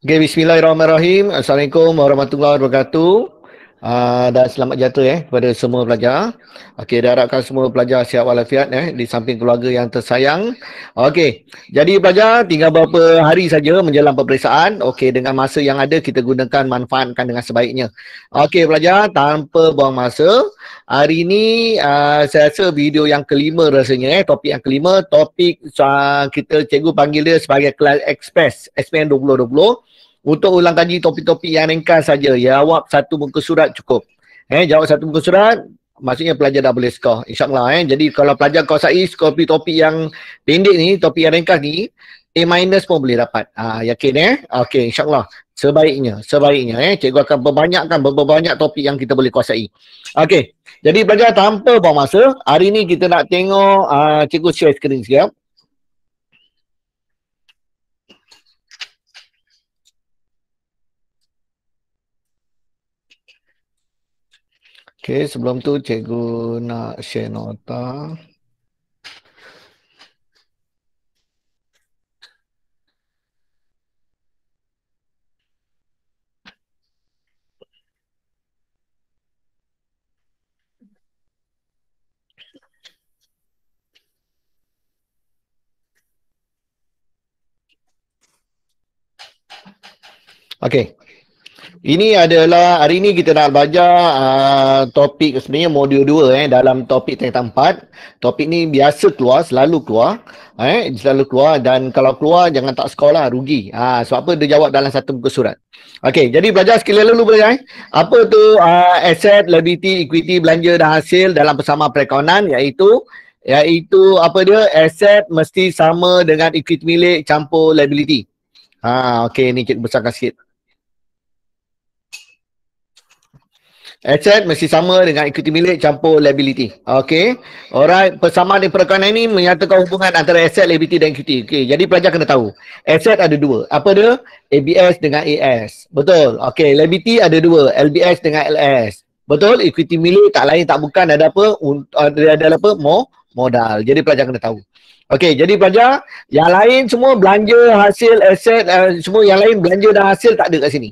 Okay, bismillahirrahmanirrahim. Assalamualaikum warahmatullahi wabarakatuh. Dan selamat jatuh kepada semua pelajar. Okey, diharapkan semua pelajar sihat walafiat di samping keluarga yang tersayang. Okey, jadi pelajar tinggal beberapa hari saja menjelang peperiksaan. Okey, dengan masa yang ada kita gunakan, manfaatkan dengan sebaiknya. Okey pelajar, tanpa buang masa, hari ini saya rasa video yang kelima rasanya topik yang kelima, topik kita cikgu panggil dia sebagai kelas express SPM 2020. Untuk ulang kaji topik-topik yang ringkas saja. Jawab satu muka surat cukup. Jawab satu muka surat, maksudnya pelajar dah boleh skor. InsyaAllah. Jadi kalau pelajar kuasai skor topik yang pendek ni, topik yang ringkas ni, A- pun boleh dapat. Yakin Okey, insyaAllah. Sebaiknya. Cikgu akan berbanyakkan berbanyak topik yang kita boleh kuasai. Okey. Jadi pelajar tanpa buang masa, hari ni kita nak tengok, cikgu share screen sekejap. Okey, sebelum tu cikgu nak share nota. Okey. Ini adalah hari ini kita nak belajar topik sebenarnya modul 2 dalam topik tingkatan 4. Topik ni biasa keluar, selalu keluar. Selalu keluar dan kalau keluar jangan tak sekolah, rugi. Sebab apa dia jawab dalam satu muka surat. Okey, jadi belajar sekali dulu belajar. Apa tu aset, liability, equity, belanja dan hasil dalam persamaan perekonomian iaitu apa dia? Aset mesti sama dengan equity milik campur liability. Okey, ni kita besarkan sikit. Aset mesti sama dengan equity milik campur liability. Okey. Alright, persamaan di perekonomian ini menyatakan hubungan antara aset, liability dan equity. Okey, jadi pelajar kena tahu. Aset ada dua. Apa dia? ABS dengan AS. Betul. Okey, liability ada dua. LBS dengan LS. Betul? Equity milik tak lain tak bukan ada apa? Ada apa? Modal. Jadi pelajar kena tahu. Okey, jadi pelajar, yang lain semua belanja, hasil, aset, semua yang lain belanja dan hasil tak ada kat sini.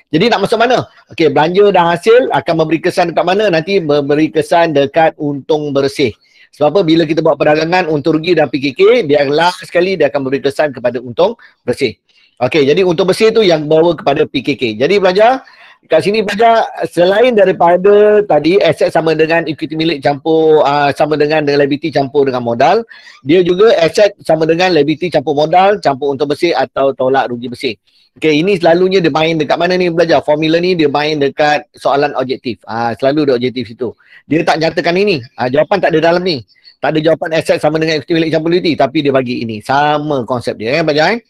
Jadi nak masuk mana? Okey, belanja dan hasil akan memberi kesan dekat mana? Nanti memberi kesan dekat untung bersih. Sebab apa? Bila kita buat perdagangan untung rugi dan PKK, dia last sekali dia akan memberi kesan kepada untung bersih. Okey, jadi untung bersih tu yang bawa kepada PKK. Jadi belajar, kat sini belajar selain daripada tadi aset sama dengan equity milik campur sama dengan liability campur dengan modal, dia juga aset sama dengan liability campur modal, campur untung bersih atau tolak rugi bersih. Okey, ini selalunya dia main dekat mana ni belajar? Formula ni dia main dekat soalan objektif. Selalu ada objektif situ. Dia tak nyatakan ini. Jawapan tak ada dalam ni. Tak ada jawapan aset sama dengan equity milik campur liability, tapi dia bagi ini. Sama konsep dia belajar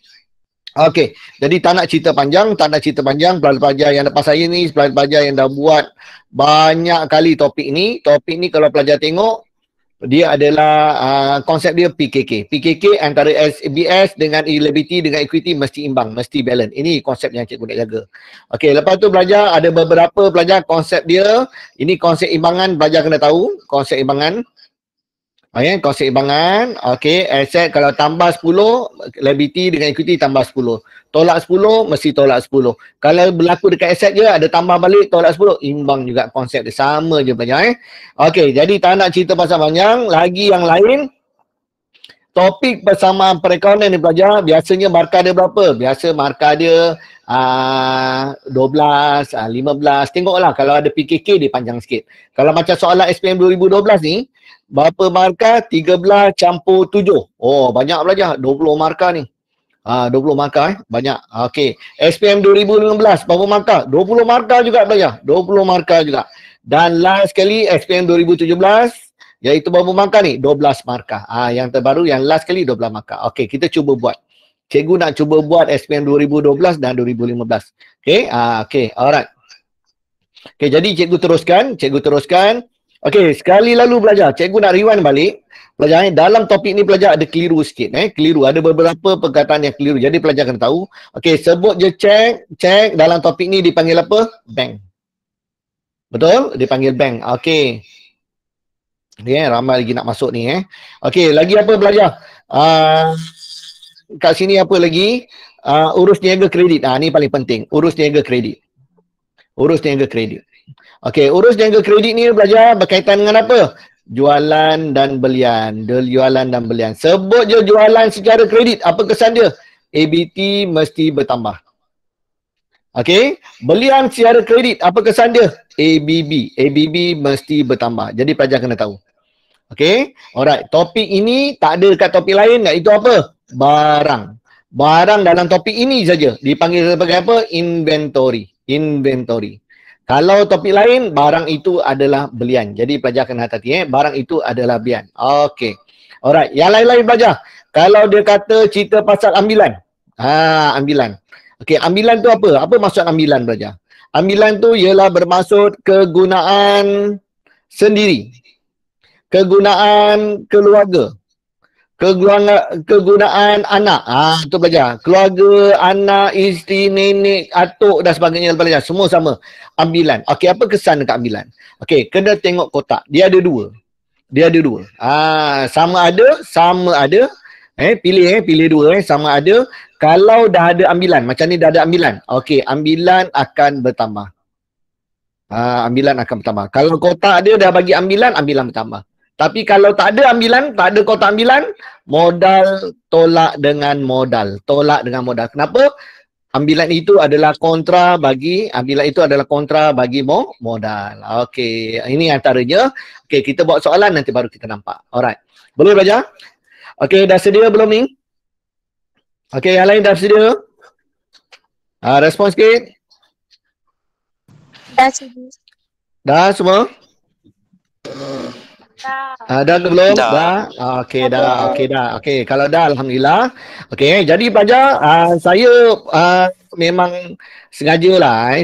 Okey, jadi tak nak cerita panjang, pelajar yang lepas saya ni, pelajar yang dah buat banyak kali topik ni kalau pelajar tengok, dia adalah konsep dia PKK. PKK antara SBS dengan liability dengan equity mesti imbang, mesti balance. Ini konsep yang cikgu nak jaga. Okey, lepas tu belajar ada beberapa pelajar konsep dia. Ini konsep imbangan, belajar kena tahu konsep imbangan. Konsep imbangan. Okey, aset kalau tambah 10, liability dengan equity tambah 10. Tolak 10, mesti tolak 10. Kalau berlaku dekat aset je, ada tambah balik, tolak 10, imbang juga konsep dia. Sama je banyak. Okey, jadi tak nak cerita pasal panjang. Lagi yang lain, topik persamaan perekonomian ni pelajar, biasanya markah dia berapa? Biasa markah dia 12, 15. Tengoklah kalau ada PKK dia panjang sikit. Kalau macam soalan SPM 2012 ni, berapa markah? 13 campur 7. Oh, banyak belajar. 20 markah ni. 20 markah banyak. Okey. SPM 2015 berapa markah? 20 markah juga belajar. 20 markah juga. Dan last sekali SPM 2017 iaitu berapa markah ni? 12 markah. Yang terbaru yang last sekali 12 markah. Okey, kita cuba buat. Cikgu nak cuba buat SPM 2012 dan 2015. Okey. Okey, alright. Okey, jadi cikgu teruskan. Okey, sekali lalu belajar. Cikgu nak rewind balik. Pelajar dalam topik ni pelajar ada keliru sikit. Keliru. Ada beberapa perkataan yang keliru. Jadi pelajar kena tahu. Okey, sebut je check dalam topik ni dipanggil apa? Bank. Betul? Dipanggil bank. Okey. Ramai lagi nak masuk ni. Okey, lagi apa belajar? Kat sini apa lagi? urus niaga kredit. Ni paling penting. Urus niaga kredit. Urus niaga kredit. Okey, urus niaga kredit ni belajar berkaitan dengan apa? Jualan dan belian. Jualan dan belian. Sebut je jualan secara kredit. Apa kesan dia? ABT mesti bertambah. Okey, belian secara kredit. Apa kesan dia? ABB. ABB mesti bertambah. Jadi pelajar kena tahu. Okey, alright. Topik ini tak ada kat topik lain, iaitu apa? Barang. Barang dalam topik ini saja dipanggil sebagai apa? Inventory. Inventory. Kalau topik lain, barang itu adalah belian. Jadi pelajar kena hati-hati. Barang itu adalah belian. Okey. Alright. Yang lain-lain pelajar. Kalau dia kata cerita pasal ambilan. Ambilan. Okey, ambilan tu apa? Apa maksud ambilan pelajar? Ambilan tu ialah bermaksud kegunaan sendiri. Kegunaan keluarga. Kegunaan anak. Itu belajar. Keluarga, anak, isteri, nenek, atuk dan sebagainya belajar. Semua sama. Ambilan. Okey, apa kesan dekat ambilan? Okey, kena tengok kotak. Dia ada dua. Sama ada. Pilih dua. Sama ada. Kalau dah ada ambilan. Macam ni dah ada ambilan. Okey, ambilan akan bertambah. Ambilan akan bertambah. Kalau kotak dia dah bagi ambilan, ambilan bertambah. Tapi kalau tak ada ambilan, tak ada kotak ambilan, modal tolak dengan modal. Tolak dengan modal. Kenapa? Ambilan itu adalah kontra bagi modal. Okey, ini antaranya. Okey, kita buat soalan nanti baru kita nampak. Alright. Boleh belajar? Okey, dah sedia belum ni? Okey, yang lain dah sedia? Respon sikit. Dah sedia. Dah semua? Dah ke belum? Dah. Okey, dah. Okey, kalau dah alhamdulillah. Okey, jadi pelajar, saya memang sengajalah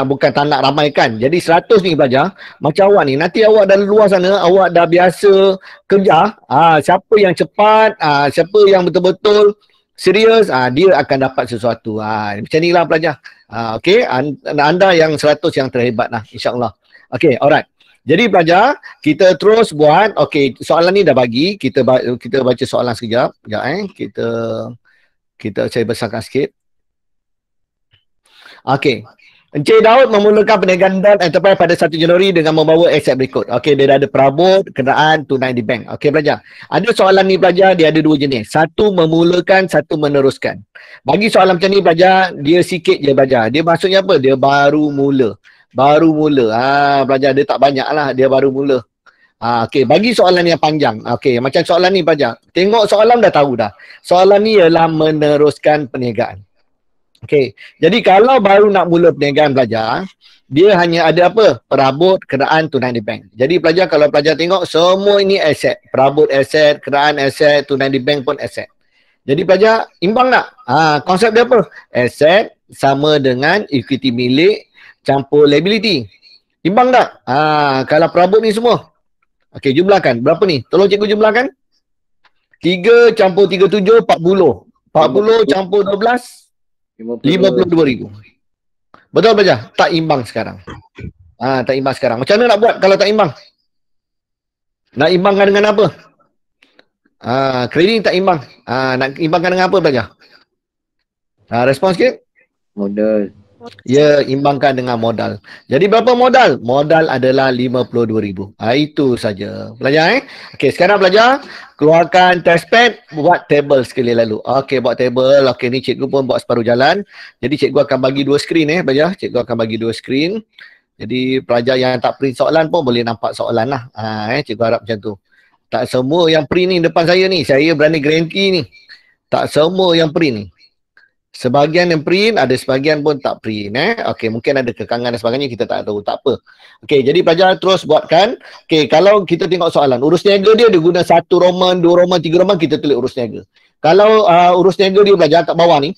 bukan tak nak ramaikan. Jadi 100 ni pelajar, macam awak ni, nanti awak dah luar sana, awak dah biasa kerja, siapa yang cepat, siapa yang betul-betul serius, dia akan dapat sesuatu. Macam inilah pelajar. Okey, anda yang 100 yang terhebat lah, insya-Allah. Okey, alright. Jadi pelajar, kita terus buat. Okey, soalan ni dah bagi. Kita baca soalan sekejap. Kita saya besarkan sikit. Okey. Encik Daud memulakan perniagaan enterprise pada 1 Januari dengan membawa aset berikut. Okey, dia dah ada perabot, kenderaan, tunai di bank. Okey pelajar. Ada soalan ni pelajar, dia ada dua jenis. Satu memulakan, satu meneruskan. Bagi soalan macam ni pelajar, dia sikit je pelajar. Dia maksudnya apa? Dia baru mula. Pelajar dia tak banyak lah, dia baru mula. Okey, bagi soalan yang panjang. Okey, macam soalan ni pelajar. Tengok soalan dah tahu dah. Soalan ni ialah meneruskan perniagaan. Okey, jadi kalau baru nak mula perniagaan pelajar, dia hanya ada apa? Perabot, kenderaan, tunai di bank. Jadi pelajar, kalau pelajar tengok, semua ini aset. Perabot aset, kenderaan aset, tunai di bank pun aset. Jadi pelajar, imbang tak? Konsep dia apa? Aset sama dengan equity milik campur liability. Imbang tak? Kalau perabot ni semua. Okey, jumlahkan. Berapa ni? Tolong cikgu jumlahkan. 3 campur 37, 40. 40 campur 12, 52,000. Betul pelajar? Tak imbang sekarang. Tak imbang sekarang. Macam mana nak buat kalau tak imbang? Nak imbangkan dengan apa? Kredit tak imbang. Nak imbangkan dengan apa pelajar? Respon sikit. Modal. Ya, imbangkan dengan modal. Jadi berapa modal? Modal adalah 52,000. Itu saja. Pelajar Okey, sekarang pelajar keluarkan test pad, buat table sekali lalu. Okey, buat table. Okey, ni cikgu pun buat separuh jalan. Jadi cikgu akan bagi dua skrin pelajar. Cikgu akan bagi dua skrin. Jadi pelajar yang tak print soalan pun boleh nampak soalan lah. Cikgu harap macam tu. Tak semua yang print ni depan saya ni. Saya berani guarantee ni. Tak semua yang print ni. Sebahagian yang print, ada sebahagian pun tak print. Okey, mungkin ada kekangan dan sebagainya, kita tak tahu. Tak apa. Okey, jadi pelajar terus buatkan. Okey, kalau kita tengok soalan, urus niaga dia guna 1 Roman, 2 Roman, 3 Roman, kita tulis urus niaga. Kalau urus niaga dia belajar kat bawah ni.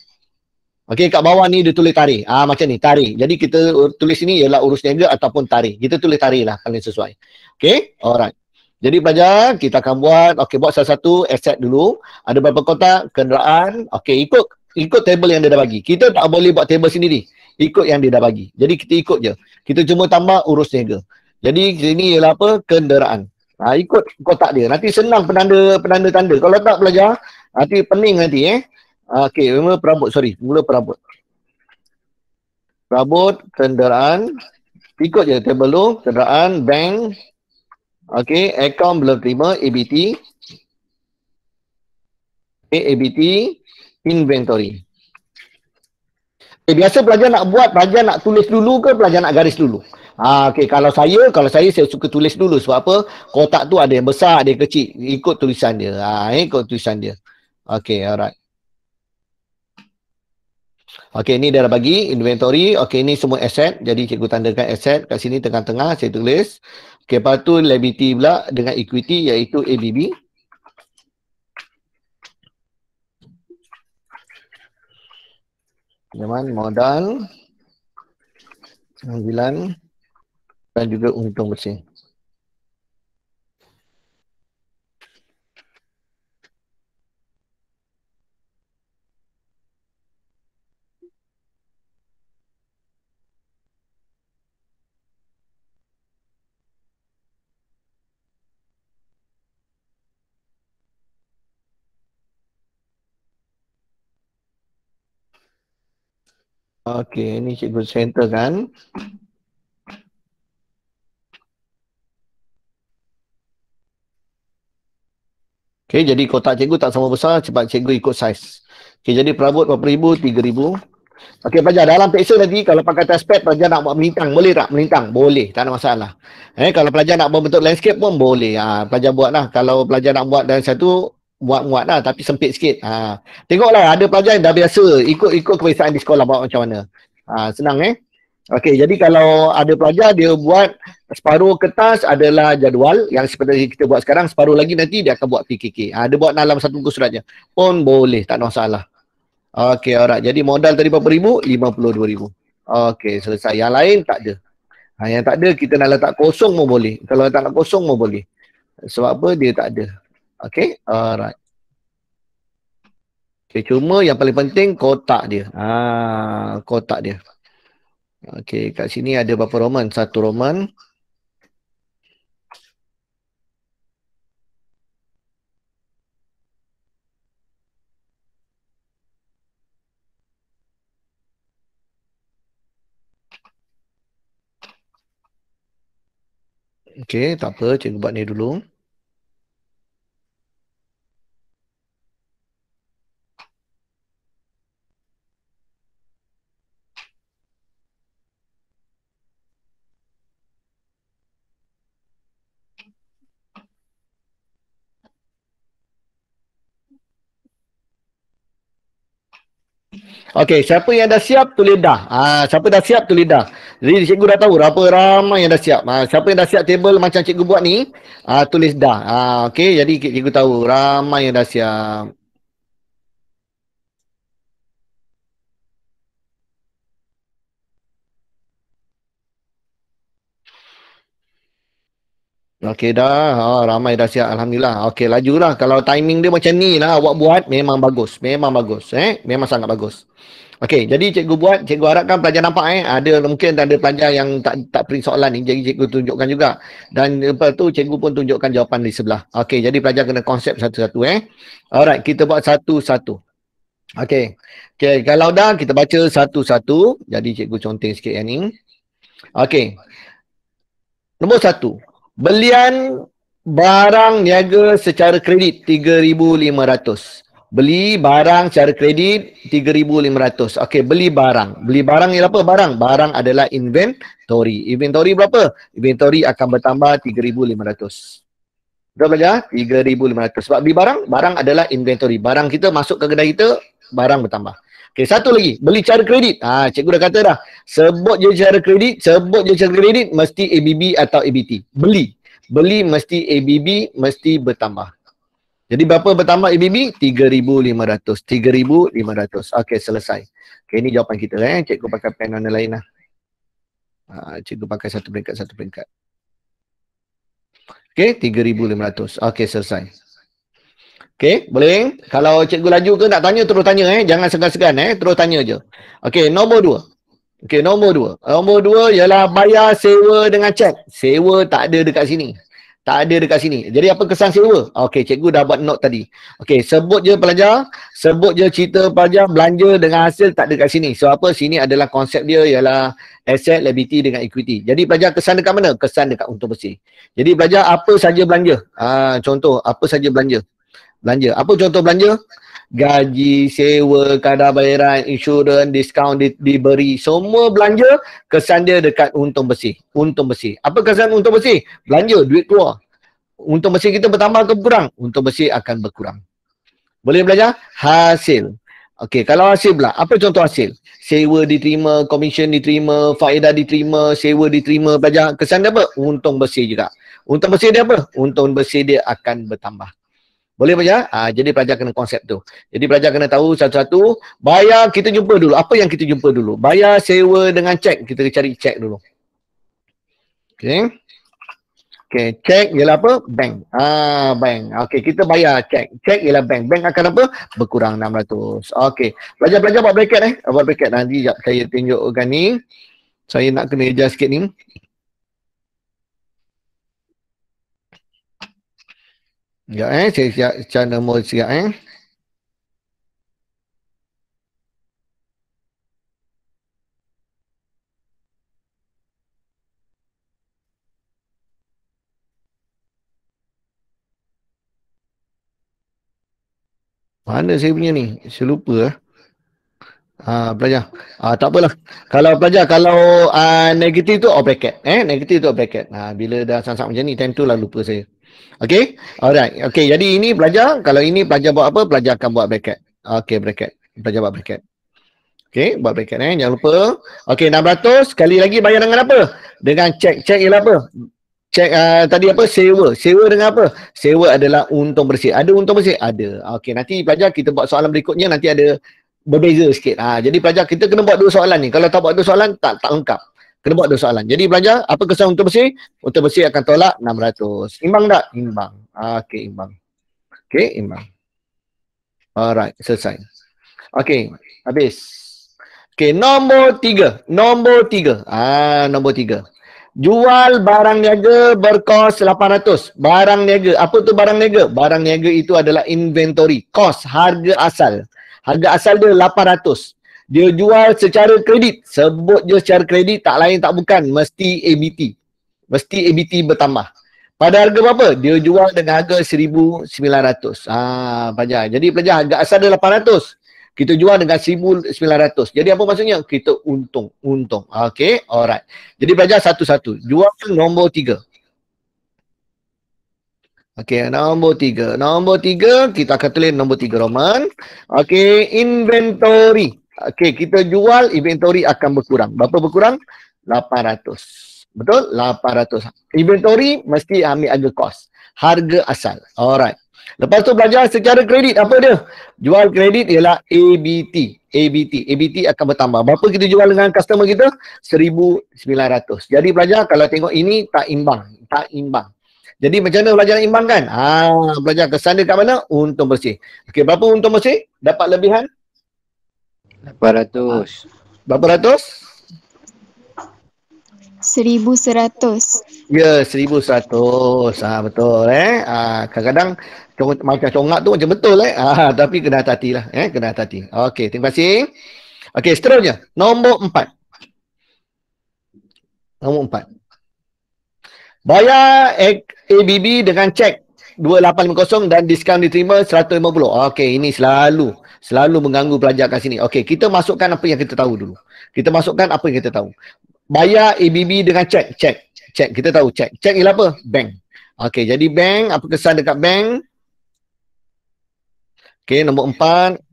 Okey, kat bawah ni dia tulis tarikh. Macam ni, tarikh. Jadi kita tulis sini ialah urus niaga ataupun tarikh. Kita tulis tarikh lah, paling sesuai. Okey, alright. Jadi pelajar, kita akan buat, buat salah satu aset dulu. Ada berapa kotak? Kenderaan. Okey, ikut table yang dia dah bagi. Kita tak boleh buat table sendiri. Ikut yang dia dah bagi. Jadi kita ikut je. Kita cuma tambah urus niaga. Jadi sini ialah apa? Kenderaan. Ikut kotak dia. Nanti senang penanda tanda. Kalau tak pelajar, nanti pening nanti Okey, mula perabot, sorry. Mula perabot. Perabot, kenderaan. Ikut je table tu. Kenderaan, bank. Okey, account belum terima, ABT. ABT, inventory. Biasa pelajar nak buat, pelajar nak tulis dulu ke pelajar nak garis dulu? Okey, kalau saya suka tulis dulu. Sebab apa? Kotak tu ada yang besar, ada yang kecil. Ikut tulisan dia. Ikut tulisan dia. Okey, alright. Okey, ni dia dah bagi inventory. Okey, ni semua aset. Jadi cikgu tandakan aset kat sini tengah-tengah saya tulis. Okey, lepas tu liability pula dengan equity iaitu ABB. Pinjaman modal 9 dan juga untung bersih. Okey, ini cikgu center kan. Okey, jadi kotak cikgu tak sama besar sebab cikgu ikut saiz. Okey, jadi perabot berapa ribu? 3,000. Okey, pelajar dalam peksa nanti kalau pakai touchpad pelajar nak buat melintang, boleh tak? Melintang, boleh, tak ada masalah. Kalau pelajar nak buat bentuk landscape pun boleh. Pelajar buatlah. Kalau pelajar nak buat dan satu buat lah tapi sempit sikit. Tengoklah ada pelajar yang dah biasa ikut kebiasaan di sekolah buat macam mana. Senang Okey, jadi kalau ada pelajar dia buat separuh kertas adalah jadual yang seperti kita buat sekarang, separuh lagi nanti dia akan buat PKK. Dia buat dalam satu buku surat je. Pun boleh, tak ada masalah. Okey, alright. Jadi modal tadi berapa ribu? 52,000. Okey, selesai. Yang lain tak ada. Yang tak ada kita nak letak kosong pun boleh. Kalau tak nak kosong pun boleh. Sebab apa? Dia tak ada. Okey, alright. Okay, cuma yang paling penting kotak dia. Kotak dia. Okey, kat sini ada berapa roman? Satu roman. Okey, tak apa. Cikgu buat ni dulu. Okey, siapa yang dah siap tulis dah. Siapa dah siap tulis dah. Jadi cikgu dah tahu berapa ramai yang dah siap. Siapa yang dah siap table macam cikgu buat ni, tulis dah. Okey, jadi cikgu tahu ramai yang dah siap. Okey dah. Ramai dah siap. Alhamdulillah. Okey, lajulah. Kalau timing dia macam ni lah awak buat, memang bagus. Memang bagus. Memang sangat bagus. Okey, jadi cikgu buat, cikgu harapkan pelajar nampak ada mungkin ada pelajar yang tak print soalan ni, jadi cikgu tunjukkan juga. Dan lepas tu cikgu pun tunjukkan jawapan di sebelah. Okey, jadi pelajar kena konsep satu-satu Alright, kita buat satu-satu. Okey. Okey, kalau dah kita baca satu-satu. Jadi cikgu conteng sikit yang ni. Okey. Nombor 1. Belian barang niaga secara kredit 3,500. Beli barang secara kredit 3,500. Okey, beli barang. Beli barang ni apa? Barang. Barang adalah inventory. Inventory berapa? Inventory akan bertambah 3,500. Betul belajar? 3,500. Sebab beli barang, barang adalah inventory. Barang kita masuk ke kedai kita, barang bertambah. Okey, satu lagi. Beli cara kredit. Cikgu dah kata dah. Sebut je cara kredit, mesti ABB atau ABT. Beli. Beli mesti ABB, mesti bertambah. Jadi berapa bertambah ABB? 3,500. 3,500. Okey, selesai. Okey, ini jawapan kita. Cikgu pakai pen warna lain lah. Cikgu pakai satu peringkat. Okey, 3,500. Okey, selesai. Okey, boleh? Kalau cikgu laju ke nak tanya, terus tanya. Jangan segan-segan. Terus tanya je. Okey, nombor 2. Okey, nombor 2. Nombor 2 ialah bayar sewa dengan cek. Sewa tak ada dekat sini. Tak ada dekat sini. Jadi apa kesan sewa? Okey, cikgu dah buat note tadi. Okey, sebut je pelajar, sebut je cerita pelajar, belanja dengan hasil tak ada kat sini. So apa? Sini adalah konsep dia ialah asset, liability dengan equity. Jadi pelajar kesan dekat mana? Kesan dekat untung bersih. Jadi pelajar apa saja belanja? Contoh, apa saja belanja? Belanja. Apa contoh belanja? Gaji, sewa, kadar bayaran, insurans, diskaun diberi. Semua belanja, kesan dia dekat untung bersih. Untung bersih. Apa kesan untung bersih? Belanja, duit keluar. Untung bersih kita bertambah ke berkurang? Untung bersih akan berkurang. Boleh belajar? Hasil. Okey, kalau hasil pula, apa contoh hasil? Sewa diterima, komisen diterima, faedah diterima, sewa diterima, belajar. Kesan dia apa? Untung bersih juga. Untung bersih dia apa? Untung bersih dia akan bertambah. Boleh pelajar? Jadi pelajar kena konsep tu. Jadi pelajar kena tahu satu-satu. Bayar, kita jumpa dulu. Apa yang kita jumpa dulu? Bayar, sewa dengan cek. Kita cari cek dulu. Okey. Okey, cek ialah apa? Bank. Bank. Okey, kita bayar cek. Cek ialah bank. Bank akan apa? Berkurang 600. Okey. Pelajar-pelajar buat bracket Buat bracket. Nanti sekejap saya tunjukkan ni. Saya nak kena adjust sikit ni. Sekejap saya siap cara mode siap Mana saya punya ni? Saya lupa pelajar. Tak apalah. Kalau pelajar, kalau negatif tu off bracket. Negatif tu off bracket. Bila dah sangat macam ni, time tu lah lupa saya. Okay? Alright. Okay, jadi ini pelajar. Kalau ini pelajar buat apa? Pelajar akan buat bracket. Okay, bracket. Pelajar buat bracket. Okay, buat bracket jangan lupa. Okay, 600. Sekali lagi bayar dengan apa? Dengan cek. Cek ialah apa? Cek tadi apa? Sewa. Sewa dengan apa? Sewa adalah untung bersih. Ada untung bersih? Ada. Okey, nanti pelajar kita buat soalan berikutnya nanti ada berbeza sikit. Jadi pelajar kita kena buat 2 soalan ni. Kalau tak buat 2 soalan tak lengkap. Kena buat 2 soalan. Jadi pelajar, apa kesan untung bersih? Untung bersih akan tolak 600. Imbang tak? Imbang. Okey, imbang. Okey, imbang. Alright, selesai. Okey, habis. Okey, nombor 3. Nombor 3. Nombor 3. Jual barang niaga berkos 800. Barang niaga. Apa tu barang niaga? Barang niaga itu adalah inventory. Kos, harga asal. Harga asal dia 800. Dia jual secara kredit. Sebut je secara kredit, tak lain tak bukan. Mesti ABT. Mesti ABT bertambah. Pada harga berapa? Dia jual dengan harga 1,900. Pelajar. Jadi pelajar, harga asal dia 800. Kita jual dengan 1,900. Jadi apa maksudnya? Kita untung. Untung. Okay. Alright. Jadi pelajar satu-satu. Jual nombor 3. Okay. Nombor 3. Nombor 3. Kita akan tulis nombor 3 Roman. Okay. Inventory. Okay. Kita jual. Inventory akan berkurang. Berapa berkurang? 800. Betul? 800. Inventory mesti ambil harga kos. Harga asal. Alright. Lepas tu belajar secara kredit. Apa dia? Jual kredit ialah ABT. ABT. ABT akan bertambah. Berapa kita jual dengan customer kita? 1,900. Jadi belajar kalau tengok ini tak imbang. Tak imbang. Jadi macam mana belajar imbang kan? Belajar kesan dia kat mana? Untung bersih. Okey, berapa untung bersih? Dapat lebihan? 800. Berapa ratus? 1,100. Ya, 1,100. Betul kadang-kadang macam congak tu macam betul tapi kena hati-hati lah kena hati-hati. Okey, terima kasih. Okey, seterusnya nombor 4. Nombor 4. Bayar ABB dengan cek 2850 dan diskaun diterima 150. Okey, ini selalu mengganggu pelajar kat sini. Okey, kita masukkan apa yang kita tahu dulu. Kita masukkan apa yang kita tahu. Bayar ABB dengan cek. Cek. Kita tahu cek. Cek ialah apa? Bank. Okey, jadi bank. Apa kesan dekat bank? Okey, nombor 4.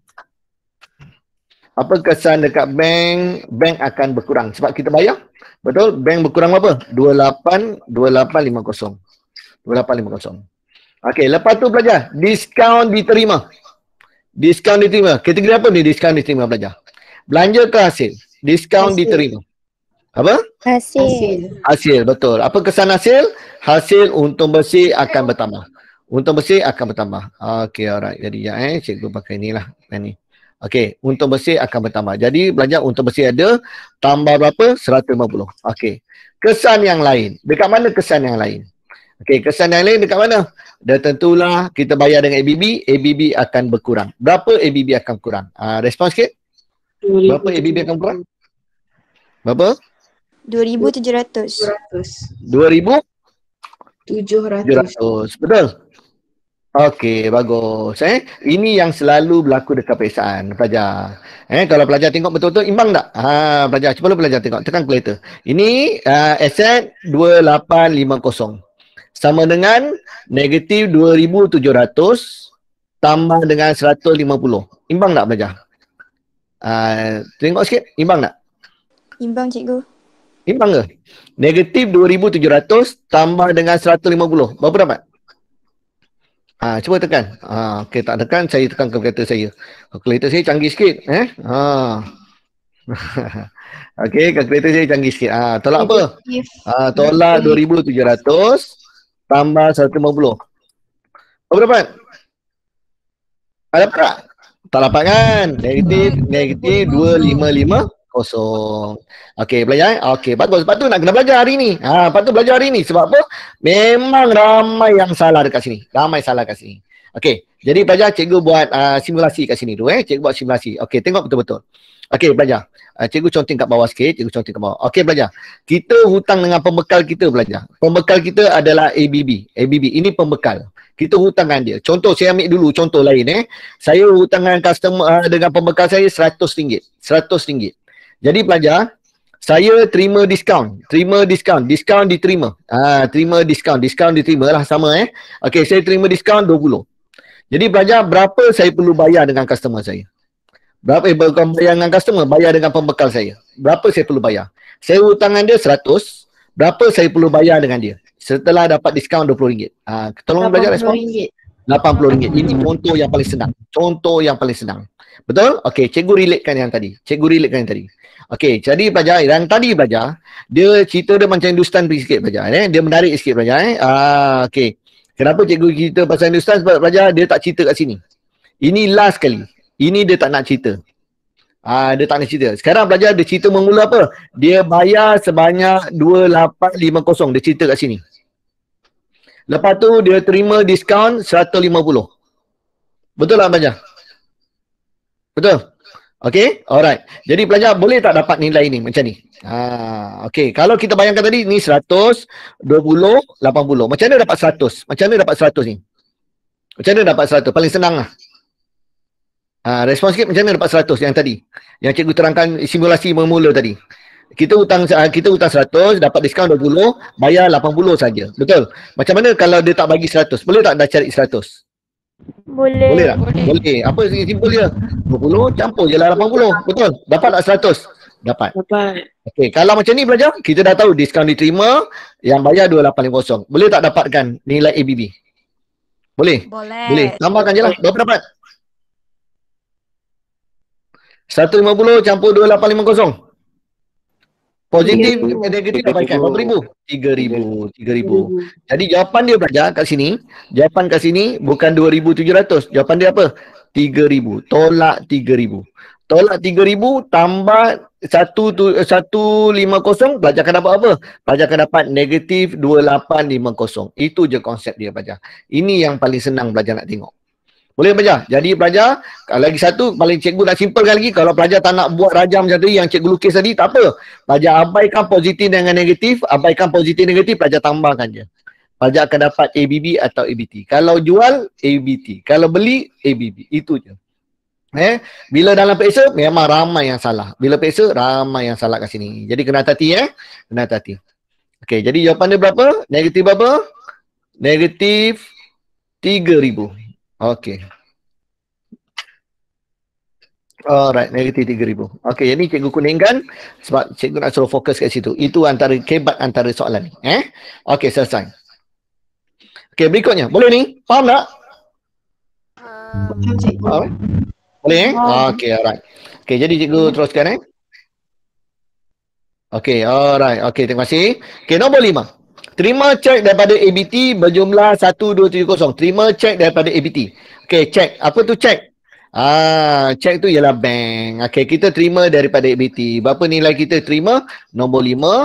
Apa kesan dekat bank? Bank akan berkurang. Sebab kita bayar. Betul? Bank berkurang berapa? 2850. 2850. Okey, lepas tu belajar. Diskaun diterima. Diskaun diterima. Kategori apa ni diskaun diterima belajar? Belanja ke hasil? Diskaun diterima. Apa? Hasil, betul. Apa kesan hasil? Hasil untung bersih akan bertambah. Untung bersih akan bertambah. Okey, alright. Jadi cikgu pakai inilah. Ni. Okey, untung bersih akan bertambah. Jadi belajar untung bersih ada tambah berapa? 150. Okey. Kesan yang lain. Dekat mana kesan yang lain? Okey, kesan yang lain dekat mana? Dah tentulah kita bayar dengan ABB, ABB akan berkurang. Berapa ABB akan kurang? Respon sikit. Berapa ABB akan kurang? Berapa? 2,700. 2,700. 700. Betul? Okey, bagus. Ini yang selalu berlaku dekat periksaan pelajar. Kalau pelajar tengok betul-betul imbang tak? Pelajar, cuba pelajar tengok. Tekan kalkulator. Ini aset 2850. Sama dengan negatif 2,700 tambah dengan 150. Imbang tak pelajar? Tengok sikit, imbang tak? Imbang cikgu. Imbang ke? Negatif 2,700 tambah dengan 150. Berapa dapat? Cuba tekan. Okey, tak tekan, saya tekan kalkulator saya. Kalkulator saya canggih sikit. Okey, kalkulator saya canggih sikit. Tolak apa? Tolak 2,700 tambah 150. Berapa dapat? Dapat tak? Tak dapat kan? Negatif 2,550. Okey, belajar. Okey, bagus. Lepas tu nak kena belajar hari ni. Lepas tu belajar hari ni. Sebab apa? Memang ramai yang salah dekat sini. Ramai salah kat sini. Okey, jadi belajar cikgu buat simulasi kat sini tu. Cikgu buat simulasi. Okey, tengok betul-betul. Okey, belajar. Cikgu conteng kat bawah sikit. Cikgu conteng kat bawah. Okey, belajar. Kita hutang dengan pembekal kita, belajar. Pembekal kita adalah ABB. ABB, ini pembekal. Kita hutang dengan dia. Contoh, saya ambil dulu contoh lain. Saya hutang dengan customer, dengan pembekal saya RM100. RM100. Jadi pelajar, saya terima diskaun. Terima diskaun. Diskaun diterima. Terima diskaun. Diskaun diterima lah sama. Okey, saya terima diskaun 20. Jadi pelajar, berapa saya perlu bayar dengan customer saya? Berapa bukan bayar dengan customer, bayar dengan pembekal saya. Berapa saya perlu bayar? Saya hutang dengan dia 100. Berapa saya perlu bayar dengan dia? Setelah dapat diskaun RM20. Tolong belajar respon. RM80. Ini contoh yang paling senang. Contoh yang paling senang. Betul? Okey, cikgu relatekan yang tadi. Okey, jadi pelajar yang tadi belajar, dia cerita dia macam Hindustan sikit pelajar. Dia menarik sikit pelajar. Okey. Kenapa cikgu cerita pasal Hindustan? Sebab pelajar dia tak cerita kat sini. Ini last kali. Ini dia tak nak cerita. Dia tak nak cerita. Sekarang pelajar dia cerita memula apa? Dia bayar sebanyak 2,850. Dia cerita kat sini. Lepas tu dia terima diskaun 150. Betul tak pelajar? Betul? Okey? Alright. Jadi pelajar boleh tak dapat nilai ni macam ni? Okey. Kalau kita bayangkan tadi ni 100, 20, 80. Macam mana dapat 100? Macam mana dapat 100 ni? Macam mana dapat 100? Paling senang lah. Respon sikit macam mana dapat 100 yang tadi? Yang cikgu terangkan simulasi memula tadi. Kita hutang 100, dapat diskaun 20, bayar 80 saja. Betul? Macam mana kalau dia tak bagi 100? Boleh tak dah cari 100? Boleh. Boleh tak? Boleh. Apa simpul dia? 20 campur je lah 80. Betul? Dapat tak 100? Dapat. Okey, kalau macam ni belajar, kita dah tahu diskaun diterima, yang bayar 2,850. Boleh tak dapatkan nilai ABB? Boleh? Boleh. Tambahkan je lah. Berapa dapat? 150 campur 2,850. Positif, negatif dapat berapa ribu? 3,000. Jadi jawapan dia belajar kat sini, jawapan kat sini bukan 2,700. Jawapan dia apa? 3,000. Tolak 3,000. Tolak 3,000 tambah 150, pelajar akan dapat apa? Pelajar akan dapat negatif 2,850. Itu je konsep dia pelajar. Ini yang paling senang pelajar nak tengok. Boleh pelajar? Jadi pelajar, lagi satu, paling cikgu nak simpelkan lagi, kalau pelajar tak nak buat rajam macam tu yang cikgu lukis tadi, tak apa. Pelajar abaikan positif dengan negatif, abaikan positif negatif, pelajar tambahkan je. Pelajar akan dapat ABB atau ABT. Kalau jual, ABT. Kalau beli, ABB. Itu je. Bila dalam periksa, memang ramai yang salah. Bila periksa, ramai yang salah kat sini. Jadi kena hati-hati. Kena hati-hati. Okey, jadi jawapan dia berapa? Negatif berapa? Negatif 3,000. Okey. Alright, negatif 3,000. Okey, ini cikgu kuningkan sebab cikgu nak suruh fokus kat situ. Itu antara kebat antara soalan ni. Okey, selesai. Okey, berikutnya. Boleh ni? Faham tak? Boleh Okey, alright. Okey, jadi cikgu teruskan Okey, alright. Okey, terima kasih. Okey, nombor 5. Terima cek daripada ABT berjumlah 1,270. Terima cek daripada ABT. Okey, cek. Apa tu cek? Cek tu ialah bank. Okey, kita terima daripada ABT. Berapa nilai kita terima? Nombor 5.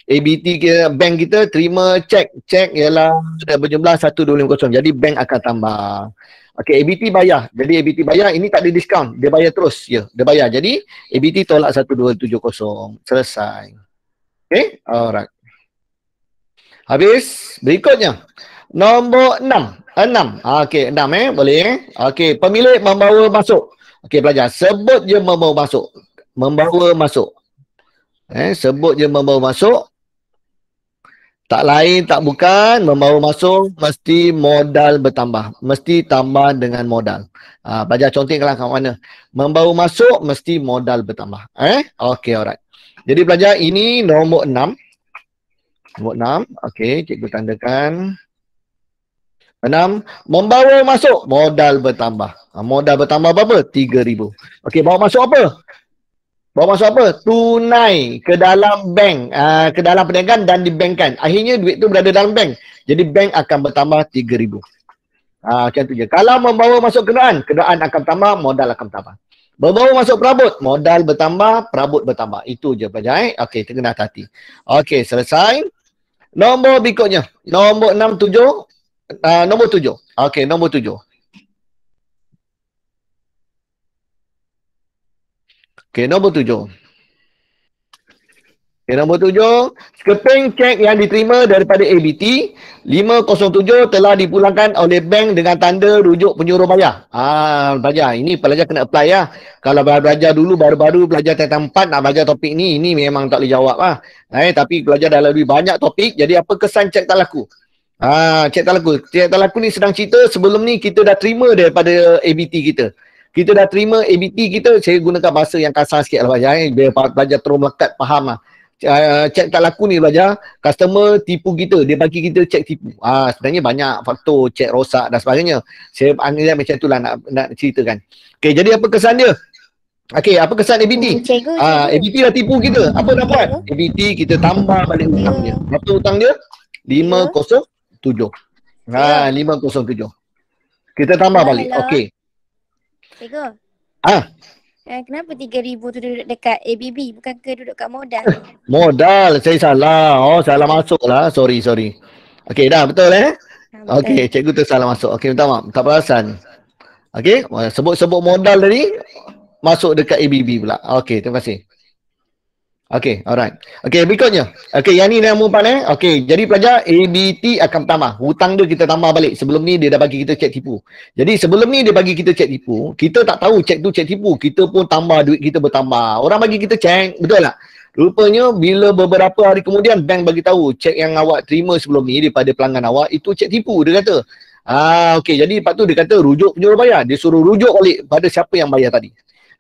ABT kita, bank kita terima cek ialah sudah berjumlah 1250. Jadi bank akan tambah. Okey, ABT bayar. Jadi ABT bayar, ini tak ada diskaun. Dia bayar terus. Ya, dia bayar. Jadi ABT tolak 1270. Selesai. Okey, alright. Habis. Berikutnya. Nombor 6. 6. Okey, 6 boleh. Okey, pemilik membawa masuk. Okey, pelajar. Sebut je membawa masuk. Membawa masuk. Sebut je membawa masuk. Tak lain, tak bukan. Membawa masuk mesti modal bertambah. Mesti tambah dengan modal. Pelajar contohkanlah kat mana. Membawa masuk mesti modal bertambah. Okey, alright. Jadi pelajar, ini nombor 6. Nombor 6. Okey, cikgu tandakan. 6. Membawa masuk modal bertambah. Modal bertambah berapa? 3,000. Okey, bawa masuk apa? Bawa masuk apa? Tunai ke dalam bank. Ke dalam perniagaan dan dibankkan. Akhirnya duit tu berada dalam bank. Jadi bank akan bertambah 3,000. Macam tu je. Kalau membawa masuk kenderaan, kenderaan akan bertambah, modal akan bertambah. Membawa masuk perabot, modal bertambah, perabot bertambah. Itu je pelajar. Okey, kena hati-hati. Okey, selesai. Nombor berikutnya. Nombor 6, 7. Nombor 7. Okey, nombor 7. Okey, nombor 7. Okey, nombor 7. Skeping cek yang diterima daripada ABT 507 telah dipulangkan oleh bank dengan tanda rujuk penyuruh bayar. Pelajar, ini pelajar kena apply ya. Kalau belajar dulu baru-baru belajar tentang 4 nak belajar topik ni, ini memang tak boleh jawab lah. Tapi belajar dah lebih banyak topik, jadi apa kesan cek tak laku? Cek tak laku. Cek tak laku ni sedang cerita sebelum ni kita dah terima daripada ABT kita. Kita dah terima ABT kita, saya gunakan bahasa yang kasar sikit lah pelajar. Biar pelajar terus melekat, faham lah. Cek tak laku ni pelajar, customer tipu kita, dia bagi kita cek tipu. Sebenarnya banyak faktor cek rosak dan sebagainya. Saya anggap macam tu lah nak ceritakan. Okey, jadi apa kesan dia? Okey, apa kesan ABT? Cikgu. ABT dah tipu kita. Apa dapat? ABT kita tambah balik hutang dia. Berapa hutang dia? 507. 507. Kita tambah balik. Okey. Cikgu. Kenapa 3,000 tu duduk dekat ABB bukan ke duduk kat modal? Modal, saya salah. Salah masuk lah. Sorry. Okey, dah betul Okey, cikgu tu salah masuk. Okey, minta maaf. Tak perasan. Okey, sebut modal tadi masuk dekat ABB pula. Okey, terima kasih. Okey, alright. Okey, berikutnya. Okey, yang ni nombor 4 Okey, jadi pelajar ABT akan tambah. Hutang dia kita tambah balik. Sebelum ni dia dah bagi kita cek tipu. Jadi sebelum ni dia bagi kita cek tipu, kita tak tahu cek tu cek tipu. Kita pun tambah, duit kita bertambah. Orang bagi kita cek, betul tak? Rupanya bila beberapa hari kemudian bank bagi tahu cek yang awak terima sebelum ni daripada pelanggan awak itu cek tipu, dia kata. Okey, jadi lepas tu dia kata rujuk penyuruh bayar. Dia suruh rujuk balik pada siapa yang bayar tadi.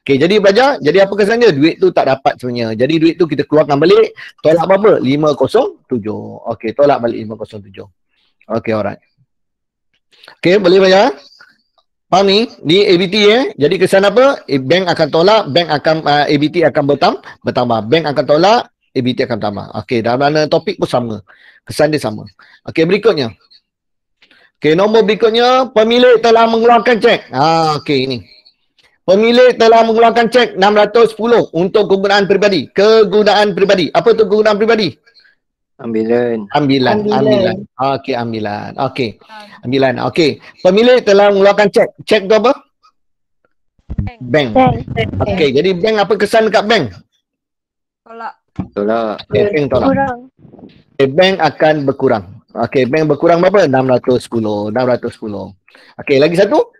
Okey, jadi pelajar, jadi apa kesan dia? Duit tu tak dapat sebenarnya. Jadi duit tu kita keluarkan balik, tolak berapa? 507. Okey, tolak balik 507. Okey, alright. Okey, boleh pelajar? Faham ni? Ni ABT Jadi kesan apa? Bank akan tolak, bank akan ABT akan bertambah. Bank akan tolak, ABT akan tambah. Okey, dalam mana topik pun sama. Kesan dia sama. Okey, berikutnya. Okey, nombor berikutnya, pemilik telah mengeluarkan cek. Okey, ini. Pemilik telah mengeluarkan cek 610 untuk kegunaan peribadi. Kegunaan peribadi. Apa tu kegunaan peribadi? Ambilan. Okey, ambilan. Okey. Ambilan. Okey. Pemilik telah mengeluarkan cek. Cek tu apa? Bank. Okey, jadi bank apa kesan dekat bank? Tolak. Bank tolak. Bank akan berkurang. Okey, bank berkurang berapa? 610. Okey, lagi satu?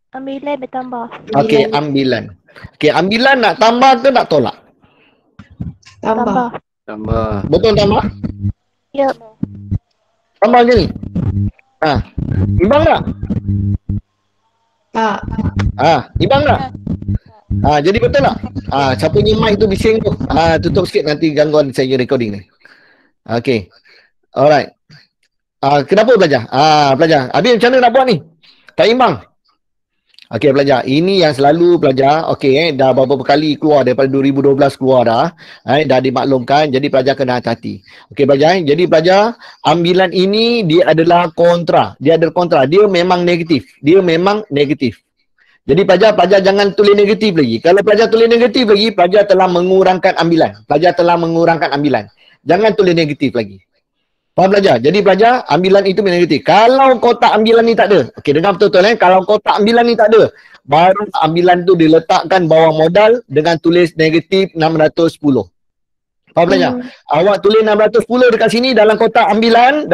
Ambilan bertambah. Okey, ambilan. Okey, ambilan nak tambah ke nak tolak? Tambah. Betul tambah? Ya. Tambah je ni. Imbang tak? Tak. Imbang tak? Jadi betul tak? Siapa punya mic tu bising tu? Tutup sikit nanti gangguan saya recording ni. Okey. Alright. Kenapa belajar? Belajar. Habis macam mana nak buat ni? Tak imbang. Okey pelajar, ini yang selalu pelajar, okey dah beberapa kali keluar daripada 2012 keluar dah. Dah dimaklumkan, jadi pelajar kena hati-hati. Okey pelajar, jadi pelajar, ambilan ini dia adalah kontra. Dia adalah kontra, dia memang negatif. Jadi pelajar jangan tulis negatif lagi. Kalau pelajar tulis negatif lagi, pelajar telah mengurangkan ambilan. jangan tulis negatif lagi. Faham pelajar? Jadi pelajar, ambilan itu negatif. Kalau kotak ambilan ni tak ada, okey, dengar betul-betul kalau kotak ambilan ni tak ada, baru ambilan tu diletakkan bawah modal dengan tulis negatif 610. Faham pelajar? Awak tulis 610 dekat sini dalam kotak ambilan,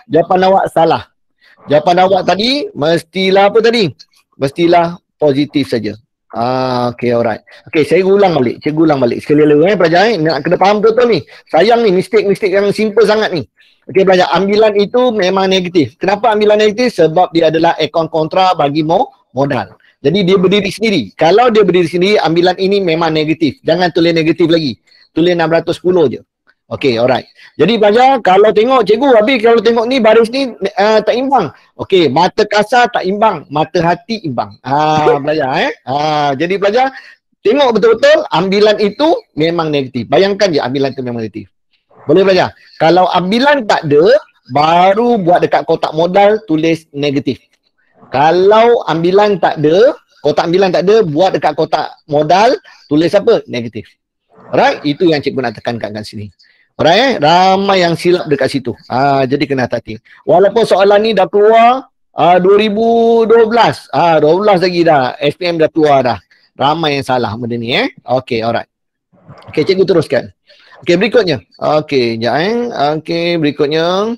jawapan awak salah. Jawapan awak tadi mestilah apa tadi? Mestilah positif saja. Okey, alright. Okey, saya ulang balik. Cikgu ulang balik. Sekali lagi pelajar nak kena faham betul ni. Sayang ni mistake-mistake yang simple sangat ni. Okey pelajar, ambilan itu memang negatif. Kenapa ambilan negatif? Sebab dia adalah akaun kontra bagi modal. Jadi dia berdiri sendiri. Kalau dia berdiri sendiri, ambilan ini memang negatif. Jangan tulis negatif lagi. Tulis 610 je. Okey, alright. Jadi pelajar, kalau tengok cikgu, habis kalau tengok ni baris ni tak imbang. Okey, mata kasar tak imbang, mata hati imbang. Pelajar jadi pelajar, tengok betul-betul ambilan itu memang negatif. Bayangkan je ambilan itu memang negatif. Boleh pelajar? Kalau ambilan tak ada, baru buat dekat kotak modal tulis negatif. Kalau ambilan tak ada, kotak ambilan tak ada, buat dekat kotak modal tulis apa? Negatif. Alright, itu yang cikgu nak tekankan kat sini. Alright, ramai yang silap dekat situ. Jadi kena hati-hati. Walaupun soalan ni dah keluar 2012. 12 lagi dah. SPM dah keluar dah. Ramai yang salah benda ni Okey, alright. Okey, cikgu teruskan. Okey, berikutnya. Okey, sekejap Okey, berikutnya.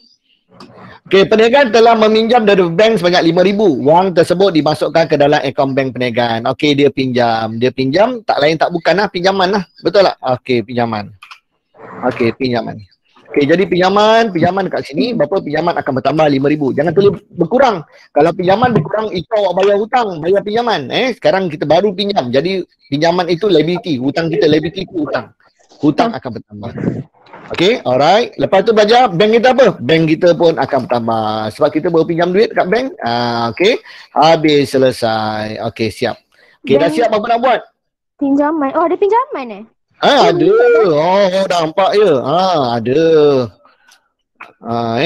Okey, peniagaan telah meminjam dari bank sebanyak 5,000. Wang tersebut dimasukkan ke dalam akaun bank perniagaan. Okey, dia pinjam. Dia pinjam, tak lain tak bukan pinjaman lah. Betul tak? Okey, pinjaman. Okey, pinjaman. Okey, jadi pinjaman dekat sini, berapa pinjaman akan bertambah 5,000. Jangan tulis berkurang. Kalau pinjaman berkurang, itu awak bayar hutang, bayar pinjaman. Sekarang kita baru pinjam. Jadi pinjaman itu liability. Hutang kita, liability itu hutang. Hutang akan bertambah. Okey, alright. Lepas tu belajar, bank kita apa? Bank kita pun akan bertambah. Sebab kita baru pinjam duit dekat bank. Okey, habis selesai. Okey, siap. Okey, dah siap apa nak buat? Pinjaman. Oh, ada pinjaman ada. Oh, dah nampak je. Ada.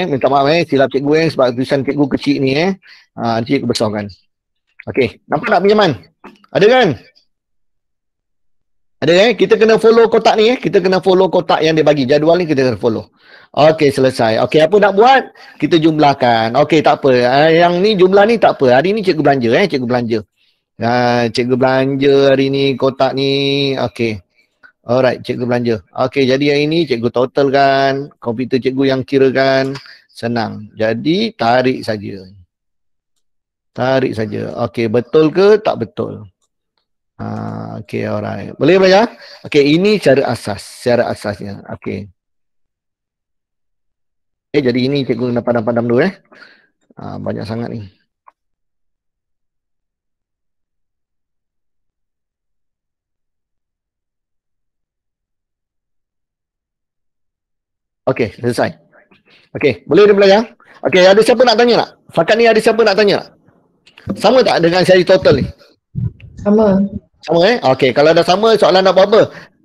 Minta maaf silap cikgu sebab tulisan cikgu kecil ni nanti cikgu besarkan. Okey, nampak tak pinjaman? Ada kan? Ada kita kena follow kotak ni kita kena follow kotak yang dia bagi. Jadual ni kita kena follow. Okey, selesai. Okey, apa nak buat? Kita jumlahkan. Okey, tak apa. Yang ni jumlah ni tak apa. Hari ni cikgu belanja cikgu belanja. Cikgu belanja hari ni kotak ni. Okey. Alright, cikgu belanja. Okey, jadi yang ini cikgu totalkan. Komputer cikgu yang kirakan. Senang. Jadi tarik saja. Tarik saja. Okey, betul ke tak betul? Okey, alright. Boleh belajar? Okey, ini cara asasnya. Okey. Jadi ini cikgu nak padam-padam dulu banyak sangat ni. Okey, selesai. Okey, boleh dia belajar? Okey, ada siapa nak tanya tak? Fakat ni ada siapa nak tanya tak? Sama tak dengan seri total ni? Sama. Sama Okey, kalau dah sama soalan nak buat apa?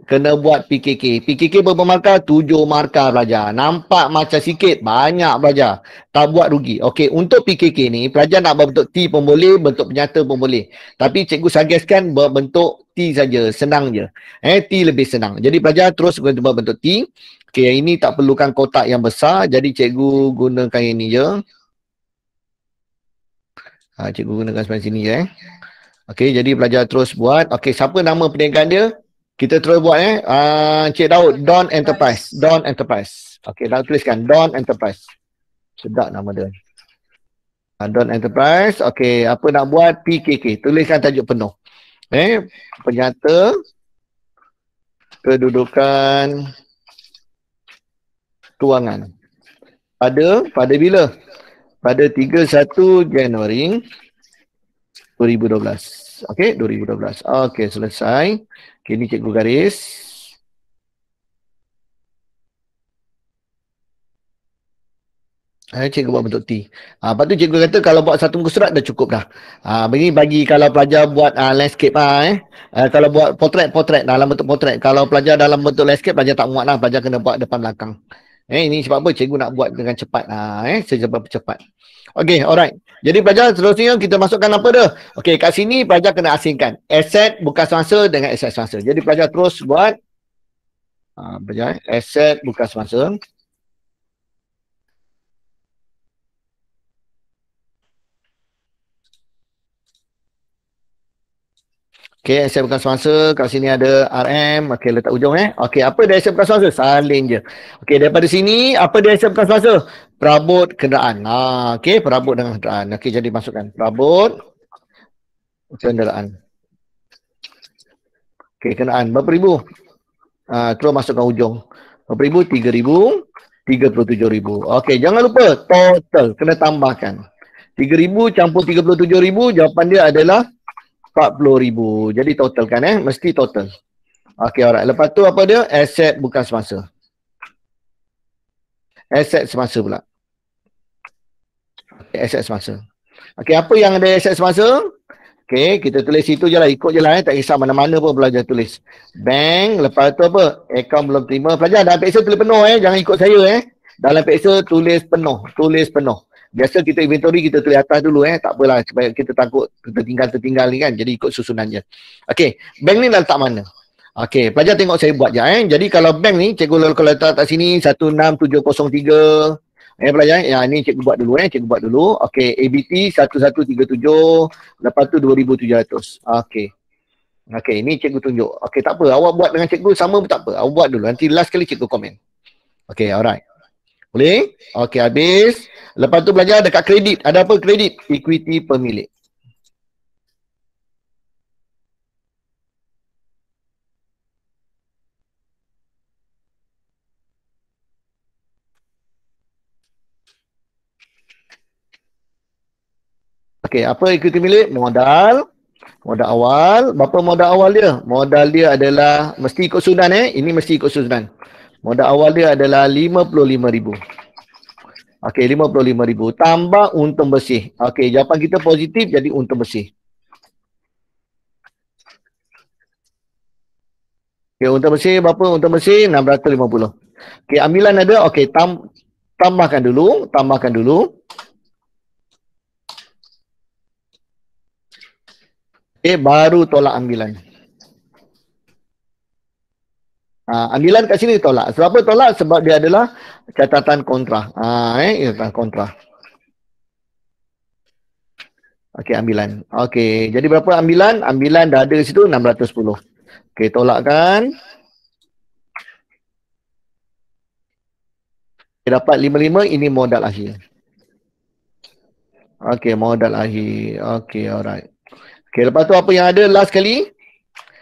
Kena buat PKK. PKK berapa markah? 7 markah belajar. Nampak macam sikit, banyak belajar. Tak buat rugi. Okey, untuk PKK ni pelajar nak berbentuk T pun boleh, bentuk penyata pun boleh. Tapi cikgu suggestkan berbentuk T saja, senang je. T lebih senang. Jadi pelajar terus berbentuk T. Okey, yang ini tak perlukan kotak yang besar, jadi cikgu gunakan yang ini je. Cikgu gunakan sebelah sini je Okey, jadi pelajar terus buat. Okey, siapa nama perniagaan dia? Kita terus buat Cik Daud, Don Enterprise. Don Enterprise. Okey, dah tuliskan Don Enterprise. Sedap nama dia. Don Enterprise. Okey, apa nak buat? PKK. Tuliskan tajuk penuh. Penyata kedudukan kewangan. Pada bila? Pada 31 Januari 2012. Okey, 2012. Okey, selesai. Okey, ni cikgu garis. Cikgu buat bentuk T. Lepas tu cikgu kata kalau buat satu muka surat dah cukup dah. Begini bagi kalau pelajar buat landscape kalau buat potret dalam bentuk potret. Kalau pelajar dalam bentuk landscape pelajar tak muat lah. Pelajar kena buat depan belakang. Ini sebab apa cikgu nak buat dengan cepat. Cepat. Okey, alright. Jadi pelajar seterusnya kita masukkan apa dah? Okey, kat sini pelajar kena asingkan. Aset bukan semasa dengan aset semasa. Jadi pelajar terus buat Pelajar, aset bukan semasa. Okey, aset bukan semasa. Kat sini ada RM. Okey, letak ujung Okey, apa dia aset bukan semasa? Salin je. Okey, daripada sini, apa dia aset bukan semasa? Perabot kenderaan. Okey, perabot dengan kenderaan. Okey, jadi masukkan. Perabot kenderaan. Okey, kenderaan. Berapa ribu? Terus masukkan ujung. Berapa ribu? 3,000. 37,000. Okey, jangan lupa total. Kena tambahkan. 3,000 campur 37,000. Jawapan dia adalah 40,000. Jadi total kan mesti total. Okey, alright. Lepas tu apa dia? Aset bukan semasa. Aset semasa pula. Okay, aset semasa. Okey, apa yang ada aset semasa? Okey, kita tulis situ je lah. Ikut je lah tak kisah mana-mana pun belajar tulis. Bank, lepas tu apa? Akaun belum terima. Pelajar dalam Excel tulis penuh Jangan ikut saya Dalam Excel tulis penuh. Tulis penuh. Biasa kita inventory kita tulis atas dulu Tak apalah supaya kita takut tertinggal ni kan. Jadi ikut susunan je. Okey, bank ni dah letak mana? Okey, pelajar tengok saya buat je Jadi kalau bank ni cikgu kalau letak kat sini 16703. Pelajar ni cikgu buat dulu cikgu buat dulu. Okey, ABT 1137, lepas tu 2700. Okey. Okey, ni cikgu tunjuk. Okey, tak apa. Awak buat dengan cikgu sama pun tak apa. Awak buat dulu. Nanti last kali cikgu komen. Okey, alright. Boleh? Okey, habis. Lepas tu belajar dekat kredit. Ada apa kredit? Equity pemilik. Okey, apa equity milik? Modal. Modal awal. Berapa modal awal dia? Modal dia adalah, mesti ikut susunan Ini mesti ikut susunan. Modal awal dia adalah 55,000. Okey, 55,000. Tambah untung bersih. Okey, jawapan kita positif jadi untung bersih. Okey, untung bersih berapa? Untung bersih 650. Okey, ambilan ada. Okey, tambahkan dulu. Tambahkan dulu. Okey, baru tolak ambilan. Ambilan kat sini tolak. Sebab apa tolak? Sebab dia adalah catatan kontra. Catatan kontra. Okey, ambilan. Okey, jadi berapa ambilan? Ambilan dah ada di situ 610. Okey, tolakkan. Okay, dapat 55, ini modal akhir. Okey, modal akhir. Okey, alright. Okey, lepas tu apa yang ada last kali?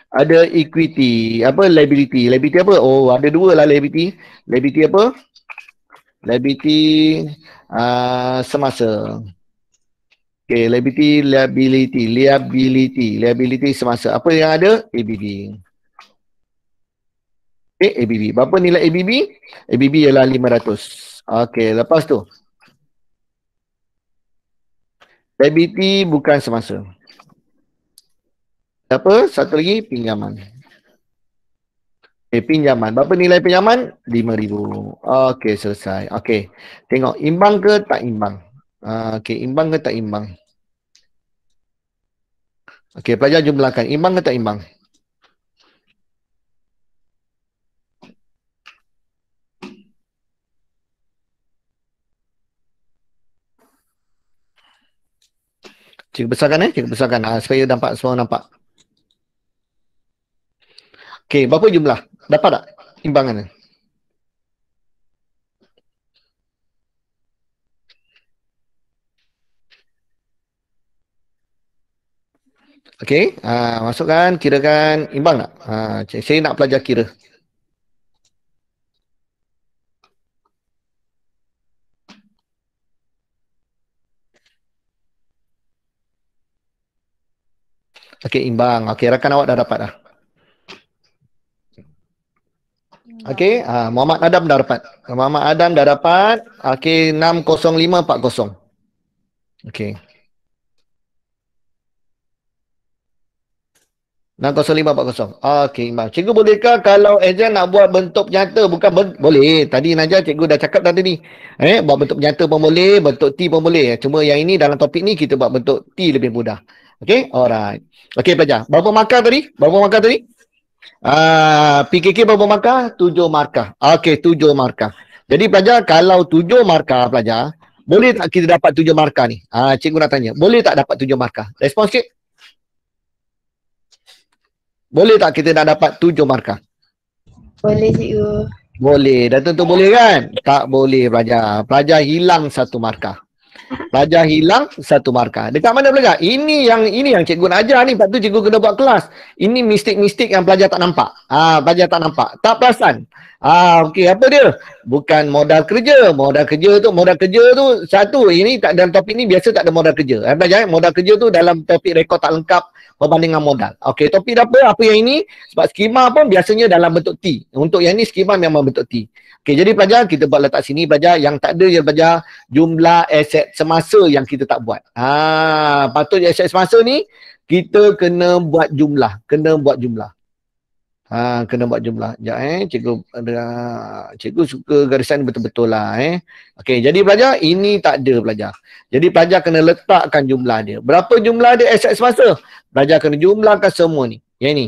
Ada equity. Apa? Liability. Liability apa? Oh, ada dua lah liability. Liability apa? Liability semasa. Okay, liability semasa. Apa yang ada? ABB. Okay, ABB. Berapa nilai ABB? ABB ialah 500. Okay, lepas tu. Liability bukan semasa. Apa? Satu lagi, pinjaman. Okay, pinjaman. Berapa nilai pinjaman? 5,000. Okay, selesai. Okay, tengok imbang ke tak imbang? Okay, imbang ke tak imbang? Okay, pelajar jumlahkan. Imbang ke tak imbang? Cikgu besarkan cikgu besarkan supaya nampak, semua nampak. Okey, berapa jumlah? Dapat tak imbangannya? Okey, masukkan, kirakan imbang tak? Saya nak pelajar kira. Okey, imbang. Okey, rakan awak dah dapat dah. Okey, Muhammad Adam dah dapat. Muhammad Adam dah dapat. Okey, 60540. Okey. 60540. Okey, imbang. Cikgu bolehkah kalau exam nak buat bentuk nyata bukan boleh. Tadi Najah cikgu dah cakap dah tadi. Buat bentuk nyata pun boleh, bentuk T pun boleh. Cuma yang ini dalam topik ni kita buat bentuk T lebih mudah. Okey, alright. Okey pelajar. Berapa markah tadi? Berapa markah tadi? PKK berapa markah? 7 markah. Okey, 7 markah. Jadi pelajar, kalau 7 markah pelajar, boleh tak kita dapat 7 markah ni? Cikgu nak tanya, boleh tak dapat 7 markah? Respons cik? Boleh tak kita nak dapat 7 markah? Boleh cikgu. Boleh, dah tentu boleh kan? Tak boleh pelajar. Pelajar hilang 1 markah. Pelajar hilang 1 markah. Dekat mana pelajar? Ini yang cikgu nak ajar ni. Lepas tu cikgu kena buat kelas. Ini mistik-mistik yang pelajar tak nampak. Pelajar tak nampak. Tak perasan. Okey, apa dia? Bukan modal kerja. Modal kerja tu satu. Ini tak, dalam topik ni biasa tak ada modal kerja. Pelajar, modal kerja tu dalam topik rekod tak lengkap perbandingan modal. Okey, topik apa? Apa yang ini? Sebab skema pun biasanya dalam bentuk T. Untuk yang ni skema memang bentuk T. Okey, jadi pelajar kita buat letak sini pelajar, yang tak ada je pelajar jumlah aset semasa yang kita tak buat. Patut aset semasa ni kita kena buat jumlah, kena buat jumlah. Sekejap cikgu suka garisan betul-betul lah Okey, jadi pelajar ini tak ada pelajar. Jadi pelajar kena letakkan jumlah dia. Berapa jumlah dia aset semasa? Pelajar kena jumlahkan semua ni. Yang ni.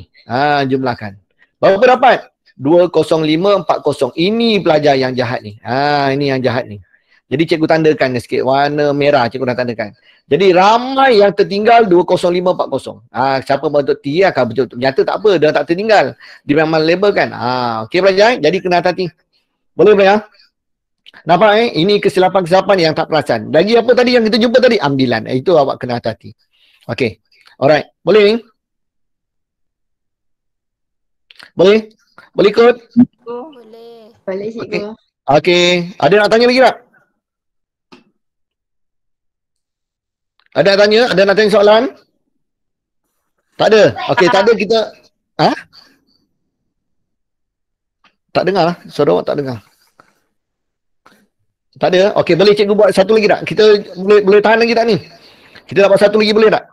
Jumlahkan. Berapa dapat? 20540. Ini pelajar yang jahat ni. Ini yang jahat ni. Jadi cikgu tandakan sikit. Warna merah cikgu dah tandakan. Jadi ramai yang tertinggal 20540. Siapa bentuk T akan betul. Nyata tak apa. Dia tak tertinggal. Dia memang label kan. Okey pelajar. Jadi kena hati-hati. Boleh pelajar? Nampak Ini kesilapan-kesilapan yang tak perasan. Lagi apa tadi yang kita jumpa tadi? Ambilan. Itu awak kena hati-hati. Okey. Alright. Boleh ni? Boleh? Boleh ikut? Boleh. Boleh cikgu. Okey. Ada nak tanya lagi tak? Ada nak tanya? Ada nak tanya soalan? Tak ada? Okey, tak ada kita... Tak dengar lah. Suara awak tak dengar. Tak ada? Okey, boleh cikgu buat satu lagi tak? Kita boleh tahan lagi tak ni? Kita dapat satu lagi boleh tak?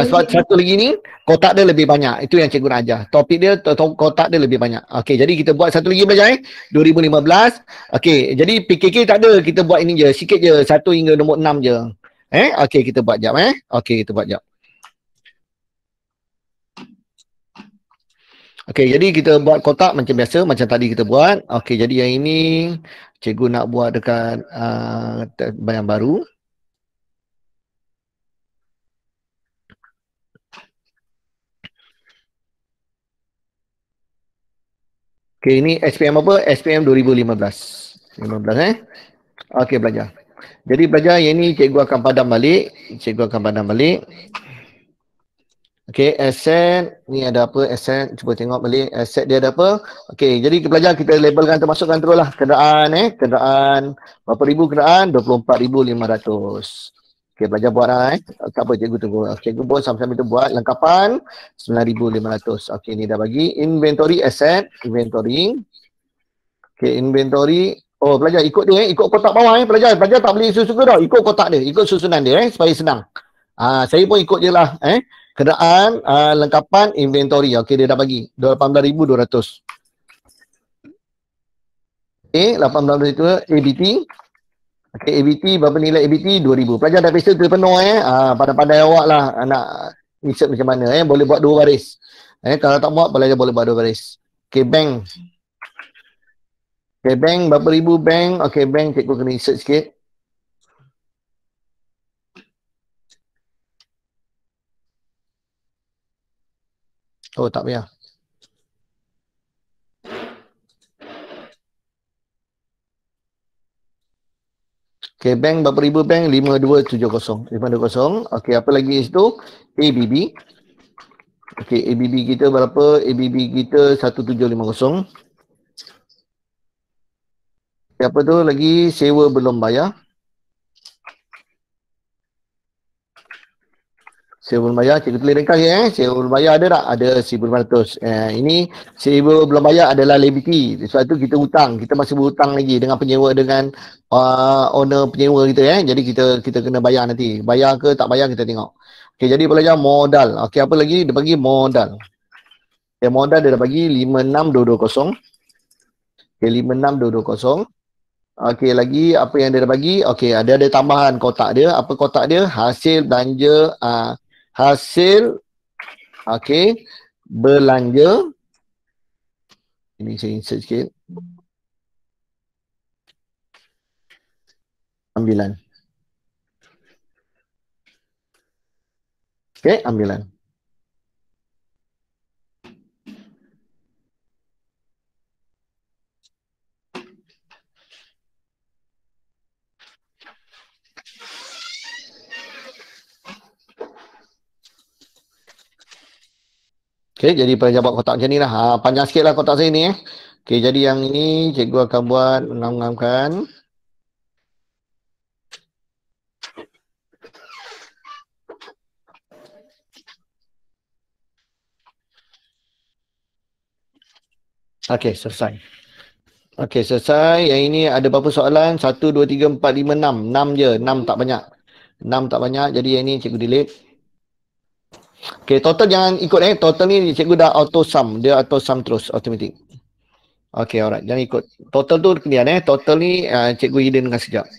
Sebab satu lagi ni kotak dia lebih banyak. Itu yang cikgu nak ajar. Topik dia kotak dia lebih banyak. Okey, jadi kita buat satu lagi belajar 2015. Okey, jadi PKK tak ada. Kita buat ini je. Sikit je. 1 hingga nombor 6 je. Okey, kita buat jap Okey, kita buat jap. Okey, jadi kita buat kotak macam biasa, macam tadi kita buat. Okey, jadi yang ini cikgu nak buat dekat yang baru. Okey, ini SPM apa? SPM 2015. 15 Okey, belajar. Jadi belajar yang ini cikgu akan padam balik. Okey, aset ni ada apa? Aset, cuba tengok balik. Aset dia ada apa? Okey, jadi belajar kita labelkan, termasukkan teruslah kenderaan kenderaan berapa ribu kenderaan? 24,500. Okey, belajar buat tak apa cikgu tunggu. Cikgu buat sampai-sampai tu buat lengkapan 9,500. Okey, ni dah bagi inventory asset, inventory. Okey, inventory. Oh, pelajar ikut dia ikut kotak bawah pelajar. Pelajar tak boleh susun tau. Ikut kotak dia, ikut susunan dia supaya senang. Saya pun ikut je lah kenderaan, lengkapan, inventory. Okey, dia dah bagi 18,200. Okey, 18,000 itu ABT. Okey, ABT berapa nilai ABT? 2,000. Pelajar dah biasa terpenuh pandai-pandai awak lah nak insert macam mana boleh buat 2 baris. Kalau tak buat pelajar boleh buat 2 baris. Okey, bank. Okey, bank berapa ribu bank? Okey, bank cikgu kena insert sikit. Oh, tak payah. Okey, bank berapa ribu bank? 5270. 520. Okey, apa lagi situ? ABB. Okey, ABB kita berapa? ABB kita 1750. Okay, apa tu lagi? Sewa belum bayar. Sewa belum bayar, cikgu tulis ringkas sewa belum bayar ada tak? Ada 1,500. Ini sewa belum bayar adalah liability. Sebab tu kita hutang. Kita masih berhutang lagi dengan penyewa, dengan owner penyewa kita Jadi kita kena bayar nanti. Bayar ke tak bayar kita tengok. Okey, jadi pelajar modal. Okey, apa lagi? Dia bagi modal. Okay, modal dia dah bagi 56,220. Okey, 56,220. Okey, lagi apa yang dia dah bagi? Okey, ada tambahan kotak dia. Apa kotak dia? Hasil belanja hasil belanja Ini saya insert sikit. Ambilan. Okey, ambilan. Okey, jadi pelajar buat kotak macam ni lah. Panjang sikit lah kotak saya ni Okey, jadi yang ini cikgu akan buat ngam-ngamkan. Okey, selesai. Okey, selesai. Yang ini ada berapa soalan? 1, 2, 3, 4, 5, 6. 6 je. 6 tak banyak. 6 tak banyak. Jadi yang ini cikgu delete. Okey, total jangan ikut Total ni cikgu dah auto sum. Dia auto sum terus. Automatic. Okey, alright. Jangan ikut. Total tu kemudian Total ni cikgu hiddenkan sekejap.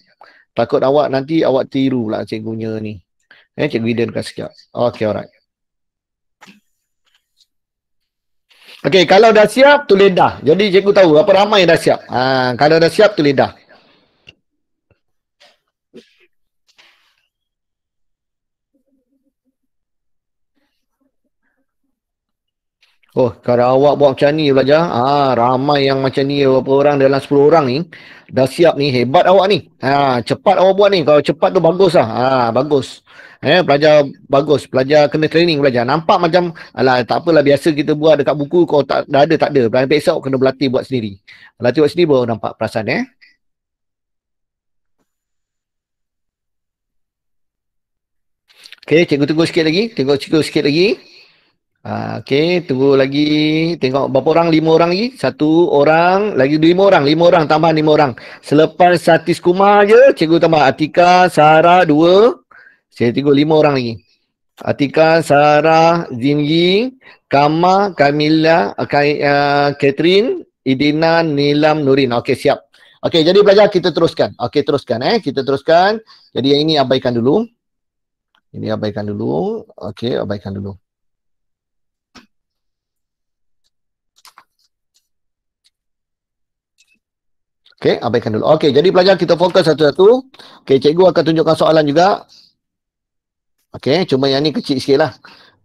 Takut awak nanti awak tiru pula cikgunya ni. Cikgu hiddenkan sekejap. Okey, alright. Okey, kalau dah siap, tulis dah. Jadi cikgu tahu berapa ramai yang dah siap. Kalau dah siap, tulis dah. Oh, kalau awak buat macam ni belajar, ramai yang macam ni, berapa orang dalam 10 orang ni, dah siap ni, hebat awak ni. Cepat awak buat ni, kalau cepat tu bagus lah. Bagus. Pelajar bagus, pelajar kena training belajar. Nampak macam, alah tak apalah biasa kita buat dekat buku, kalau tak ada, tak ada. Pelajar esok kena berlatih buat sendiri. Berlatih buat sendiri baru nampak perasaan Okey, cikgu tunggu sikit lagi. Tengok cikgu sikit lagi. Okey, tunggu lagi. Tengok berapa orang? 5 orang lagi. 1 orang. Lagi 5 orang. 5 orang. Tambah 5 orang. Selepas Satis Kumar je, cikgu tambah Atika, Sarah 2. Saya tengok 5 orang lagi. Atika, Sarah, Zingi, Kama, Kamila, Catherine, Idina, Nilam, Nurin. Okey, siap. Okey, jadi belajar kita teruskan. Okey, teruskan Kita teruskan. Jadi yang ini abaikan dulu. Ini abaikan dulu. Okey, abaikan dulu. Okey, abaikan dulu. Okey, jadi pelajar kita fokus satu-satu. Okey, cikgu akan tunjukkan soalan juga. Okey, cuma yang ni kecil sikit lah.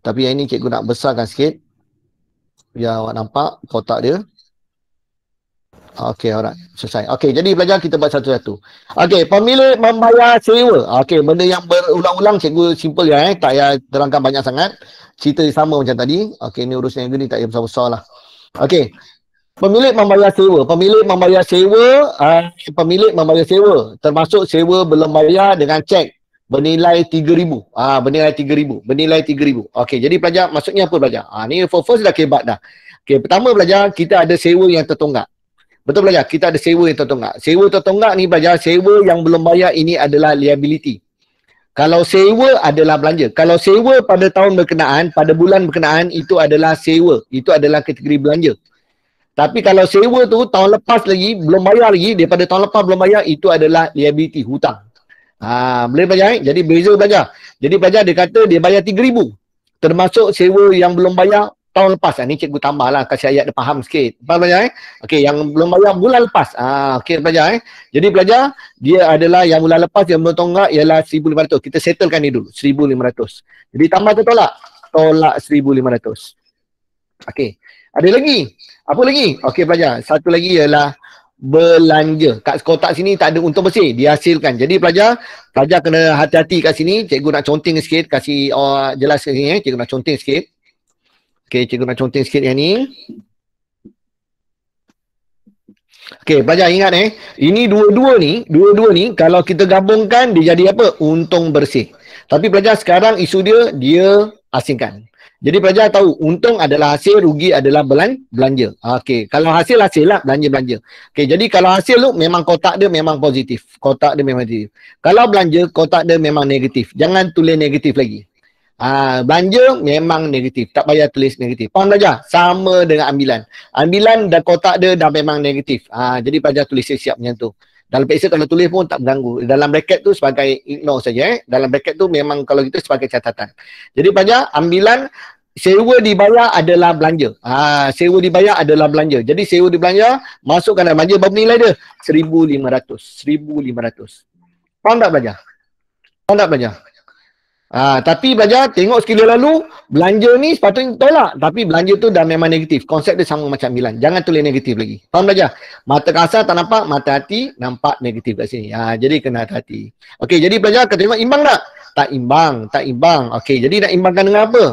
Tapi yang ni cikgu nak besarkan sikit. Biar awak nampak kotak dia. Okey, alright. Selesai. Okey, jadi pelajar kita buat satu-satu. Okey, pemilik membayar sewa. Okey, benda yang berulang-ulang cikgu simple ya. Tak payah terangkan banyak sangat. Cerita sama macam tadi. Okey, ni urusan yang ni tak payah besar-besar lah. Okey. Pemilik membayar sewa. Pemilik membayar sewa. Pemilik membayar sewa. Termasuk sewa belum bayar dengan cek bernilai 3,000. Bernilai 3,000. Bernilai 3,000. Okey, jadi pelajar maksudnya apa pelajar? Ni first dah kebat dah. Okey, pertama pelajar kita ada sewa yang tertonggak. Betul pelajar? Kita ada sewa yang tertonggak. Sewa tertonggak ni pelajar, sewa yang belum bayar ini adalah liability. Kalau sewa adalah belanja. Kalau sewa pada tahun berkenaan, pada bulan berkenaan, itu adalah sewa. Itu adalah kategori belanja. Tapi kalau sewa tu tahun lepas lagi, belum bayar lagi, daripada tahun lepas belum bayar, itu adalah liability, hutang. Boleh belajar Jadi beza belajar. Jadi pelajar dia kata dia bayar 3,000. Termasuk sewa yang belum bayar tahun lepas. Ni cikgu tambah lah, kasih ayat dia faham sikit. Faham belajar Okey, yang belum bayar bulan lepas. Okey belajar Jadi belajar, dia adalah yang bulan lepas yang belum tonggak ialah 1,500. Kita settlekan ni dulu, 1,500. Jadi tambah tu tolak. Tolak 1,500. Okey. Ada lagi? Apa lagi? Okey pelajar, satu lagi ialah belanja. Kat kotak sini tak ada untung bersih, dihasilkan. Jadi pelajar kena hati-hati kat sini. Cikgu nak conteng sikit, kasih jelas kat sini Cikgu nak conteng sikit. Okey, cikgu nak conteng sikit yang ni. Okey, pelajar ingat ini dua-dua ni kalau kita gabungkan dia jadi apa? Untung bersih. Tapi pelajar sekarang isu dia asingkan. Jadi pelajar tahu untung adalah hasil, rugi adalah belanja. Okey, kalau hasil lah belanja. Okey, jadi kalau hasil tu memang kotak dia memang positif. Kotak dia memang positif. Kalau belanja kotak dia memang negatif. Jangan tulis negatif lagi. Belanja memang negatif. Tak payah tulis negatif. Faham pelajar? Sama dengan ambilan. Ambilan dan kotak dia dah memang negatif. Jadi pelajar tulis siap macam tu. Dalam PX kalau tulis pun tak mengganggu. Dalam bracket tu sebagai ignore saja. Dalam bracket tu memang kalau gitu sebagai catatan. Jadi pelajar ambilan sewa dibayar adalah belanja. Sewa dibayar adalah belanja. Jadi sewa dibelanja, masukkan dalam belanja, berapa nilai dia? 1,500. 1,500. Faham tak belajar? Faham tak belajar? Tapi belajar, tengok sekali lalu, belanja ni sepatutnya tolak. Tapi belanja tu dah memang negatif. Konsep dia sama macam bilan. Jangan tulis negatif lagi. Faham belajar? Mata kasar tak nampak, mata hati nampak negatif kat sini. Jadi kena hati-hati. Okey, jadi belajar, kata tengok imbang tak? Tak imbang, tak imbang. Okey, jadi nak imbangkan dengan apa?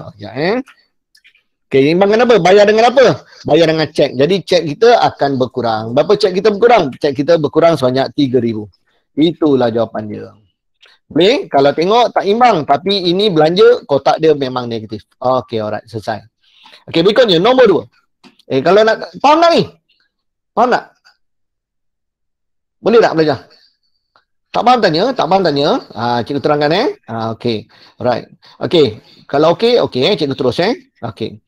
Okey, imbangkan apa? Bayar dengan apa? Bayar dengan cek. Jadi cek kita akan berkurang. Berapa cek kita berkurang? Cek kita berkurang sebanyak 3,000. Itulah jawapan dia. Boleh? Kalau tengok tak imbang, tapi ini belanja kotak dia memang negatif. Okey, alright, selesai. Okey, berikutnya nombor 2. Kalau nak faham tak ni? Faham tak? Boleh tak belajar? Tak faham tanya? Tak faham tanya? Cikgu terangkan okey. Alright. Okey. Kalau okey, cikgu terus okey.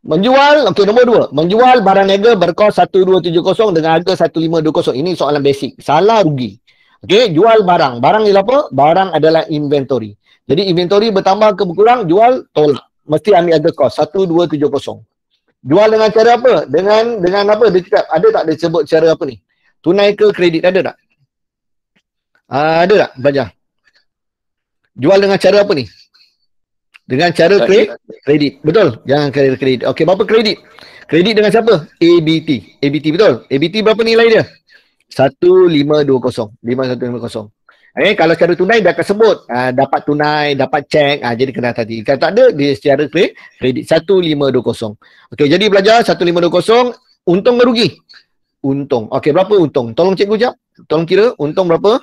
Menjual, okey, nombor 2. Menjual barang niaga berkos 1270 dengan harga 1520. Ini soalan basic. Salah rugi. Okey, jual barang. Barang ni apa? Barang adalah inventory. Jadi inventory bertambah ke berkurang, jual tolak. Mesti ambil harga kos 1270. Jual dengan cara apa? Dengan apa? Dia cakap, ada tak dia sebut cara apa ni? Tunai ke kredit, ada tak? Ada tak belajar? Jual dengan cara apa ni? Dengan cara kredit. Betul? Jangan kredit. Okey, berapa kredit? Kredit dengan siapa? ABT. ABT betul? ABT berapa nilai dia? 1520. 5150. Kalau secara tunai dia akan sebut dapat tunai, dapat cek. Jadi kena hati. Kalau tak ada, dia secara kredit 1520. Okey, jadi belajar 1520. Untung ke rugi? Untung. Okey, berapa untung? Tolong cikgu jap. Tolong kira untung berapa?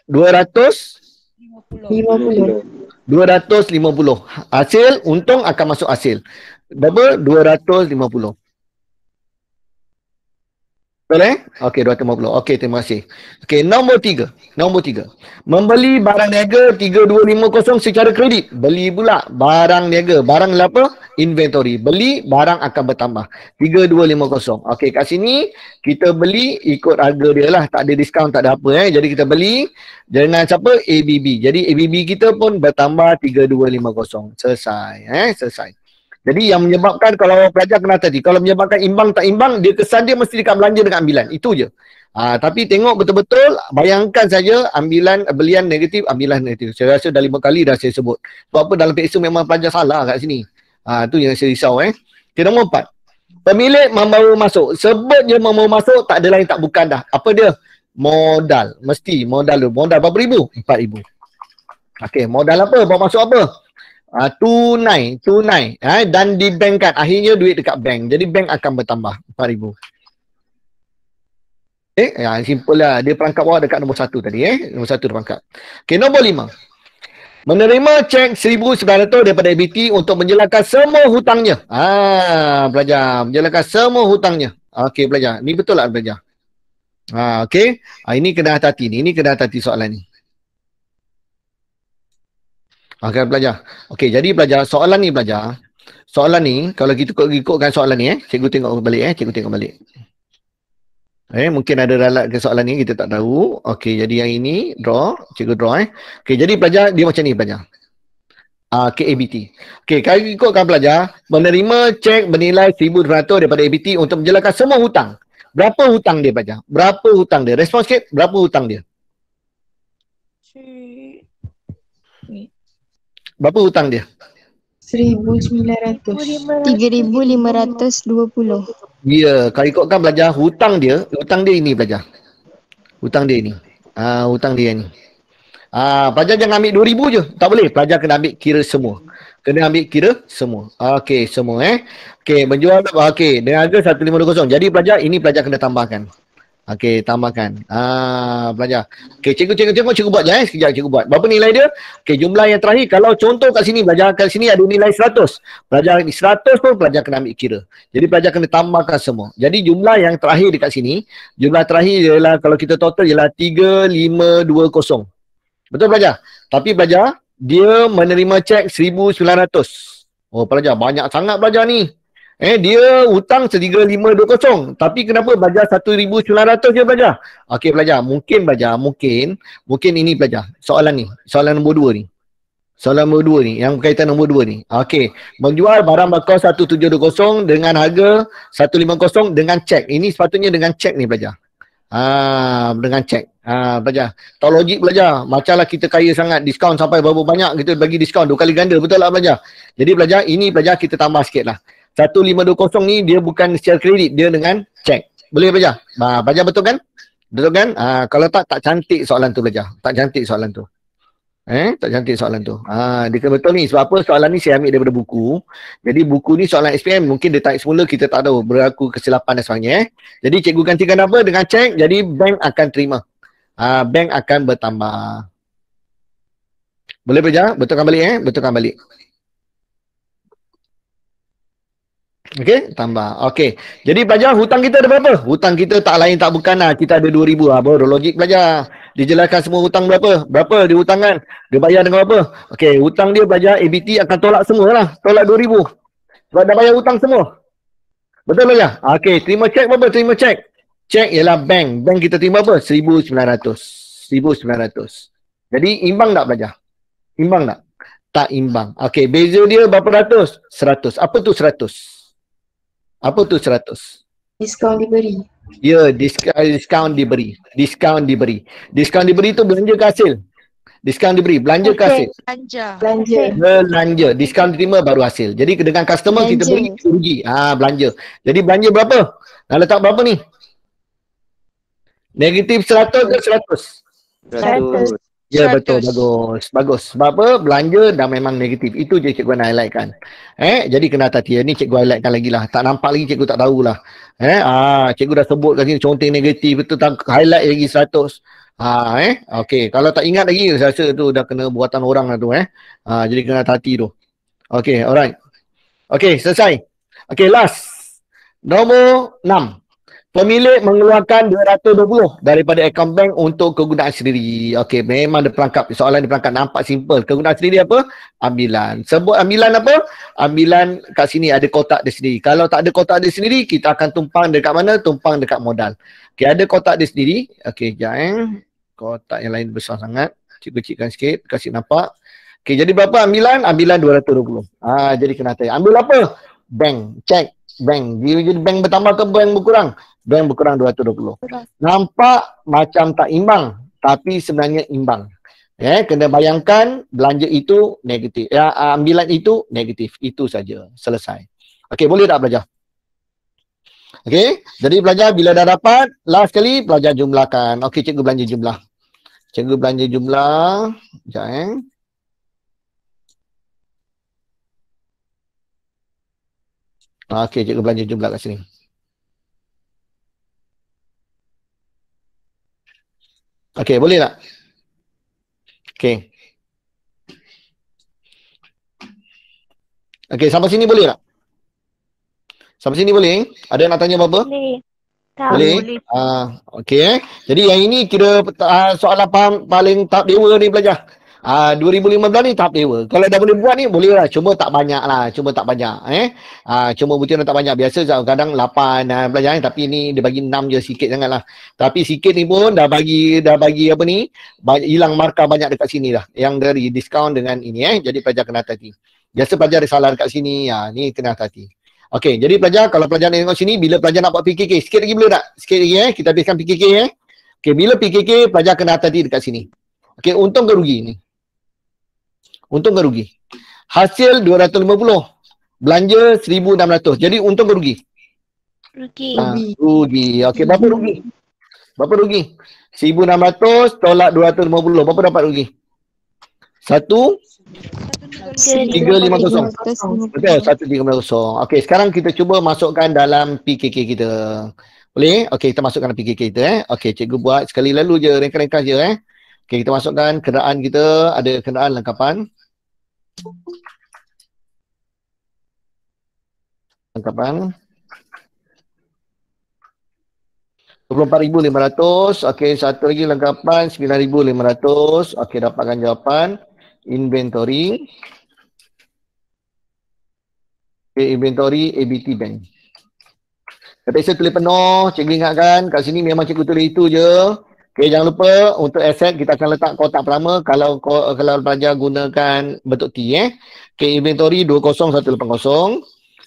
250. 250. Hasil, untung akan masuk hasil. Berapa? 250. Betul Okey, 250. Okey, terima kasih. Okey, nombor 3. Membeli barang niaga 3250 secara kredit. Beli pula barang niaga. Barang apa? Inventory. Beli, barang akan bertambah. 3250. Okey, kat sini kita beli ikut harga dia lah. Tak ada diskaun, tak ada apa. Jadi kita beli dengan siapa? ABB. Jadi ABB kita pun bertambah 3250. Selesai. Selesai. Jadi yang menyebabkan, kalau pelajar kena tadi, kalau menyebabkan imbang tak imbang, dia kesan dia mesti dekat belanja dengan ambilan. Itu je. Tapi tengok betul-betul, bayangkan saja belian negatif, ambilan negatif. Saya rasa dah 5 kali dah saya sebut. Sebab apa dalam PSU memang pelajar salah kat sini. Itu yang saya risau. Okay, nombor 4. Pemilik membawa masuk. Sebut je membawa masuk, tak ada lain tak bukan dah. Apa dia? Modal. Mesti modal tu. Modal berapa ribu? 4,000. Okey, modal apa? Bawa masuk apa? Tunai dan dibankkan, akhirnya duit dekat bank, jadi bank akan bertambah 4,000. Simple lah, dia perangkap bawah dekat nombor 1 tadi nombor 1 dia perangkap. Nombor 5, menerima cek 1,900 daripada ABT untuk menjelaskan semua hutangnya. Belajar menjelaskan semua hutangnya. Okey, belajar ni betul tak belajar? Okey, ini kena hati-hati ni, kena hati-hati soalan ni. Okey, belajar. Okey, jadi belajar soalan ni belajar. Soalan ni kalau kita ikutkan soalan ni cikgu tengok balik cikgu tengok balik. Mungkin ada ralat ke soalan ni kita tak tahu. Okey, jadi yang ini draw, cikgu draw Okey, jadi belajar dia macam ni belajar. KABT. Okey, kalau ikutkan belajar, menerima cek bernilai 1,200 daripada ABT untuk menjelaskan semua hutang. Berapa hutang dia belajar? Berapa hutang dia? Respon sikit, berapa hutang dia? Berapa hutang dia? 1,900. 3,520. Ya, kalau ikutkan belajar hutang dia ini belajar. Hutang dia ni. Hutang dia ni. Pelajar jangan ambil 2,000 je. Tak boleh. Pelajar kena ambil kira semua. Okey, semua Okey, menjual okey, dengan harga 1,520. Jadi pelajar ini pelajar kena tambahkan. Okey, tambahkan. Belajar. Okey, cikgu buat je sekejap cikgu buat. Berapa nilai dia? Okey, jumlah yang terakhir. Kalau contoh kat sini, belajar kat sini ada nilai 100. Pelajar 100 pun pelajar kena ambil kira. Jadi pelajar kena tambahkan semua. Jadi jumlah yang terakhir dekat sini, jumlah terakhir ialah kalau kita total ialah 3,520. Betul pelajar? Tapi pelajar, dia menerima cek 1,900. Oh, pelajar banyak sangat pelajar ni. Dia hutang 3,520. Tapi kenapa belajar 1,900 je belajar? Okey belajar. Mungkin ini belajar. Soalan ni. Soalan nombor 2 ni. Soalan nombor 2 ni, yang berkaitan nombor 2 ni. Okey, menjual barang bakar 1720 dengan harga 150 dengan cek. Ini sepatutnya dengan cek ni pelajar. Dengan cek. Pelajar. Tahu logik pelajar. Macamlah kita kaya sangat, diskaun sampai berapa banyak kita bagi diskaun 2 kali ganda. Betul tak pelajar? Jadi pelajar, ini pelajar kita tambah sikit lah. 1520 ni dia bukan secara kredit, dia dengan cek. Boleh pelajar? Pelajar betul kan? Betul kan? Kalau tak cantik soalan tu pelajar. Tak cantik soalan tu. Tak cantik soalan tu. Dia kena betul ni. Sebab apa soalan ni saya ambil daripada buku. Jadi buku ni soalan SPM mungkin dia tarik semula kita tak tahu. Berlaku kesilapan dan sebagainya. Jadi cikgu gantikan apa? Dengan cek. Jadi bank akan terima. Bank akan bertambah. Boleh pelajar? Betulkan balik Betulkan balik. Okey, tambah. Okey. Jadi pelajar hutang kita ada berapa? Hutang kita tak lain tak bukan lah. Kita ada 2,000. Baru logik pelajar. Dijelaskan semua hutang berapa? Berapa dia hutangkan? Dia bayar dengan apa? Okey, hutang dia pelajar ABT akan tolak semua lah. Tolak 2,000. Sebab dah bayar hutang semua. Betul pelajar? Okey, terima cek berapa? Terima cek. Cek ialah bank. Bank kita terima apa? 1,900. 1,900. Jadi imbang tak pelajar? Imbang tak? Tak imbang. Okey, beza dia berapa ratus? 100. Apa tu 100? Apa tu 100? Diskaun diberi. Ya, diskaun diberi. Diskaun diberi. Diskaun diberi tu belanja ke hasil? Diskaun diberi, belanja ke hasil? Belanja. Belanja. Diskaun diterima baru hasil. Jadi dengan customer kita beri rugi. Belanja. Jadi belanja berapa? Nak letak berapa ni? Negatif 100 ke 100? 100. Ya betul, bagus. Bagus. Sebab apa? Belanja dah memang negatif. Itu je cikgu nak highlightkan. Jadi kena hati-hati. Ni cikgu highlightkan lagi lah. Tak nampak lagi cikgu tak tahulah. Cikgu dah sebut kat sini conteng negatif. Itu tak highlight lagi 100. Okey. Kalau tak ingat lagi, saya rasa tu dah kena buatan orang lah tu. Jadi kena hati-hati tu. Okey, alright. Okey, selesai. Okey, last. Nombor 6. Pemilik mengeluarkan 220 daripada akaun bank untuk kegunaan sendiri. Okey, memang dia pelangkap. Soalan dia pelangkap. Nampak simple. Kegunaan sendiri apa? Ambilan. Sebut ambilan apa? Ambilan kat sini ada kotak dia sendiri. Kalau tak ada kotak dia sendiri, kita akan tumpang dekat mana? Tumpang dekat modal. Okey, ada kotak dia sendiri. Okey, sekejap kotak yang lain besar sangat. Cikgu kecilkan sikit. Kasih nampak. Okey, jadi berapa ambilan? Ambilan 220. Jadi kena tanya. Ambil apa? Bank. Cek. Bank. Jadi bank bertambah ke bank berkurang? Bank berkurang 220. Nampak macam tak imbang, tapi sebenarnya imbang. Kena bayangkan belanja itu negatif. Ambilan itu negatif. Itu saja. Selesai. Okey, boleh tak belajar? Okey, jadi belajar bila dah dapat, last kali belajar jumlahkan. Okey, cikgu belanja jumlah. Cikgu belanja jumlah. Sekejap Okey, cikgu belanja jumlah kat sini. Okey, boleh tak? Okey. Okey, sampai sini boleh tak? Sampai sini boleh? Ada yang nak tanya apa-apa? Boleh. Boleh? Okey. Jadi yang ini kira soalan paling tahap dewa ni belajar. 2015 ni tahap dewa. Kalau dah boleh buat ni boleh lah. Cuma tak banyak lah. Cuma tak banyak. Cuma betul tak banyak. Biasa kadang 8 belajar ni. Tapi ni dia bagi 6 je, sikit sangat lah. Tapi sikit ni pun dah bagi apa ni. Hilang markah banyak dekat sini dah. Yang dari diskaun dengan ini. Jadi pelajar kena hati-hati. Biasa pelajar ada salah dekat sini. Ni kena hati-hati. Okey, jadi pelajar kalau pelajar tengok sini, bila pelajar nak buat PKK, sikit lagi boleh tak? Sikit lagi kita habiskan PKK Okey, bila PKK pelajar kena hati-hati dekat sini. Okey, untung ke rugi ni? Untung ke rugi? Hasil 250. Belanja 1,600. Jadi untung ke rugi? Rugi. Rugi. Okey, berapa rugi? Berapa rugi? 1,600 tolak 250. Berapa dapat rugi? 1,350. Betul, 1,350. Okey, sekarang kita cuba masukkan dalam PKK kita. Boleh? Okey, kita masukkan dalam PKK kita Okey, cikgu buat sekali lalu je, ringkas-ringkas je Okey, kita masukkan kenderaan kita, ada kenderaan lengkapan. Lengkapan. 24,500. Okey, satu lagi lengkapan 9,500. Okey, dapatkan jawapan. Inventory. Okay, inventory ABT Bank. Tak biasa tulis penuh. Cikgu ingatkan kat sini memang cikgu tulis itu je. Okey, jangan lupa untuk aset kita akan letak kotak pertama kalau pelajar gunakan bentuk T Okey, inventory 20180.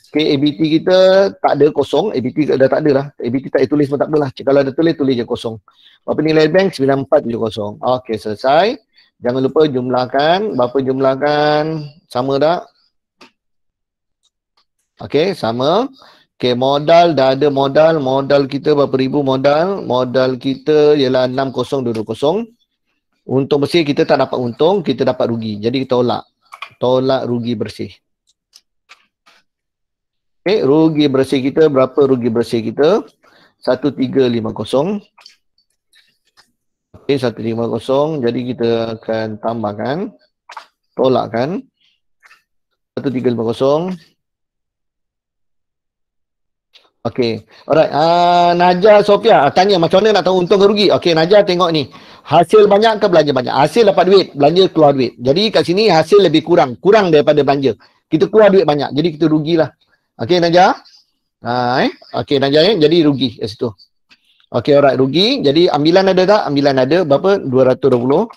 Okey, ABT kita tak ada kosong. ABT dah tak ada lah. ABT tak ada tulis pun tak apalah. Kalau ada tulis je kosong. Berapa nilai bank? 9470. Okey, selesai. Jangan lupa jumlahkan. Berapa jumlahkan? Sama tak? Okey, sama. Okey, modal dah ada modal. Modal kita berapa ribu modal? Modal kita ialah 6020. Untung bersih kita tak dapat untung, kita dapat rugi. Jadi kita tolak. Tolak rugi bersih. Okey, rugi bersih kita berapa rugi bersih kita? 1350. Okey, 150. Jadi kita akan tambahkan. Tolakkan. 1350. Okey. Alright. Najah Sofia tanya macam mana nak tahu untung ke rugi. Okey, Najah tengok ni. Hasil banyak ke belanja banyak? Hasil dapat duit, belanja keluar duit. Jadi kat sini hasil lebih kurang daripada belanja. Kita keluar duit banyak. Jadi kita rugilah. Okey Najah. Okey Najah jadi rugi kat situ. Okey, alright, rugi. Jadi ambilan ada tak? Ambilan ada. Berapa? 220.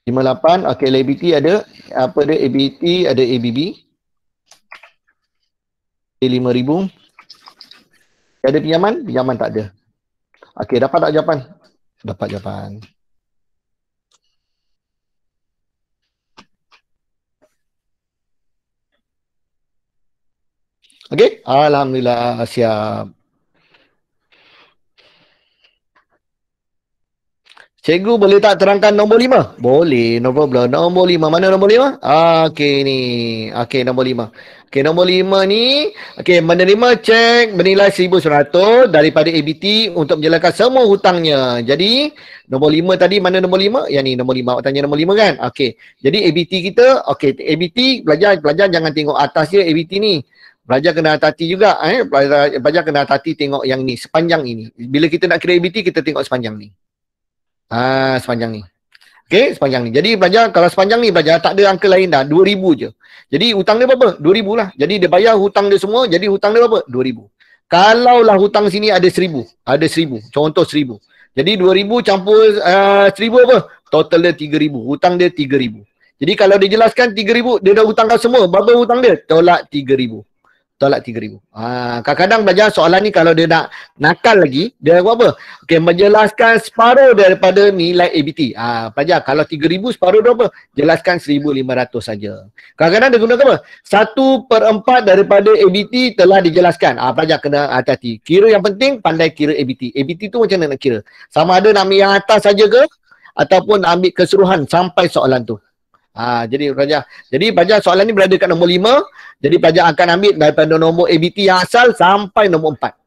58. Okey, liability ada. Apa dia? ABT ada ABB. 5,000. Ada pinjaman? Pinjaman tak ada. Okey, dapat tak jawapan? Dapat jawapan. Okey, alhamdulillah siap. Cikgu boleh tak terangkan nombor 5? Boleh, no problem. Nombor 5. Mana nombor 5? Okey ni. Okey, nombor 5. Okey, nombor 5 ni. Okey, menerima cek bernilai 1,900 daripada ABT untuk menjalankan semua hutangnya. Jadi, nombor 5 tadi mana nombor 5? Yang ni nombor 5. Awak tanya nombor 5 kan? Okey. Jadi ABT kita, okey, ABT pelajar jangan tengok atas je ABT ni. Pelajar kena hati-hati juga. Pelajar kena hati-hati tengok yang ni, sepanjang ini. Bila kita nak kira ABT, kita tengok sepanjang ni. Sepanjang ni. Okey, sepanjang ni. Jadi pelajar, kalau sepanjang ni pelajar tak ada angka lain dah, 2,000 je. Jadi hutang dia berapa? 2,000 lah. Jadi dia bayar hutang dia semua, jadi hutang dia berapa? 2,000. Kalaulah hutang sini ada 1,000. Ada 1,000. Contoh 1,000. Jadi 2,000 campur 1,000 apa? Total dia 3,000. Hutang dia 3,000. Jadi kalau dia jelaskan 3,000, dia dah hutangkan semua. Berapa hutang dia? Tolak 3,000. Tolak 3,000. Kadang-kadang belajar soalan ni kalau dia nak nakal lagi, dia buat apa? Okey, menjelaskan separuh daripada nilai ABT. Pelajar, kalau 3,000 separuh berapa? Jelaskan 1,500 saja. Kadang-kadang dia gunakan apa? 1/4 daripada ABT telah dijelaskan. Pelajar kena hati-hati. Kira yang penting, pandai kira ABT. ABT tu macam mana nak kira? Sama ada nak ambil yang atas saja ke? Ataupun ambil keseluruhan sampai soalan tu. Jadi pelajar soalan ni berada kat nombor 5. Jadi pelajar akan ambil daripada nombor ABT yang asal sampai nombor 4.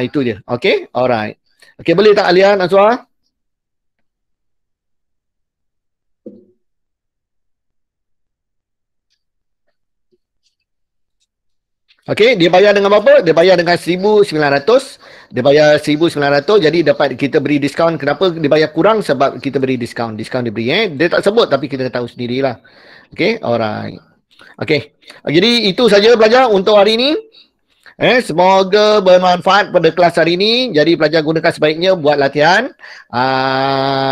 Itu je. Okey, alright. Okey, boleh tak Alia nak suara? Okey, dia bayar dengan apa? Dia bayar dengan 1,900. Dia bayar 1,900, jadi dapat kita beri diskaun. Kenapa dia bayar kurang? Sebab kita beri diskaun. Diskaun dia beri. Dia tak sebut tapi kita tahu sendirilah. Okey, alright. Okey. Jadi itu saja pelajar untuk hari ini. Semoga bermanfaat pada kelas hari ini. Jadi pelajar gunakan sebaiknya buat latihan.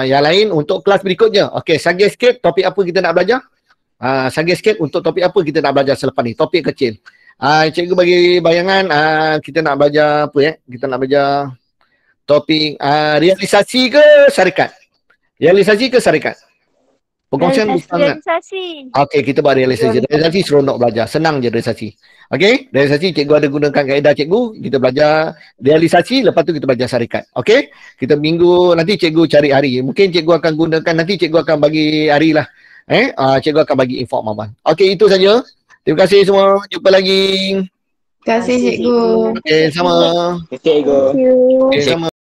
Yang lain untuk kelas berikutnya. Okey, saja sikit topik apa kita nak belajar? Saja sikit untuk topik apa kita nak belajar selepas ni. Topik kecil. Cikgu bagi bayangan kita nak belajar apa ya? Kita nak belajar topik realisasi ke syarikat? Realisasi ke syarikat? Perkongsian realisasi. Okey, kita buat realisasi. Realisasi seronok belajar. Senang je realisasi. Okey, realisasi cikgu ada gunakan kaedah cikgu. Kita belajar realisasi, lepas tu kita belajar syarikat. Okey, kita minggu nanti cikgu cari hari. Mungkin cikgu akan gunakan, nanti cikgu akan bagi hari lah. Cikgu akan bagi info Maman. Okey, itu saja. Terima kasih semua. Jumpa lagi. Terima kasih cikgu. Okey, sama. Cikgu. Okey, sama.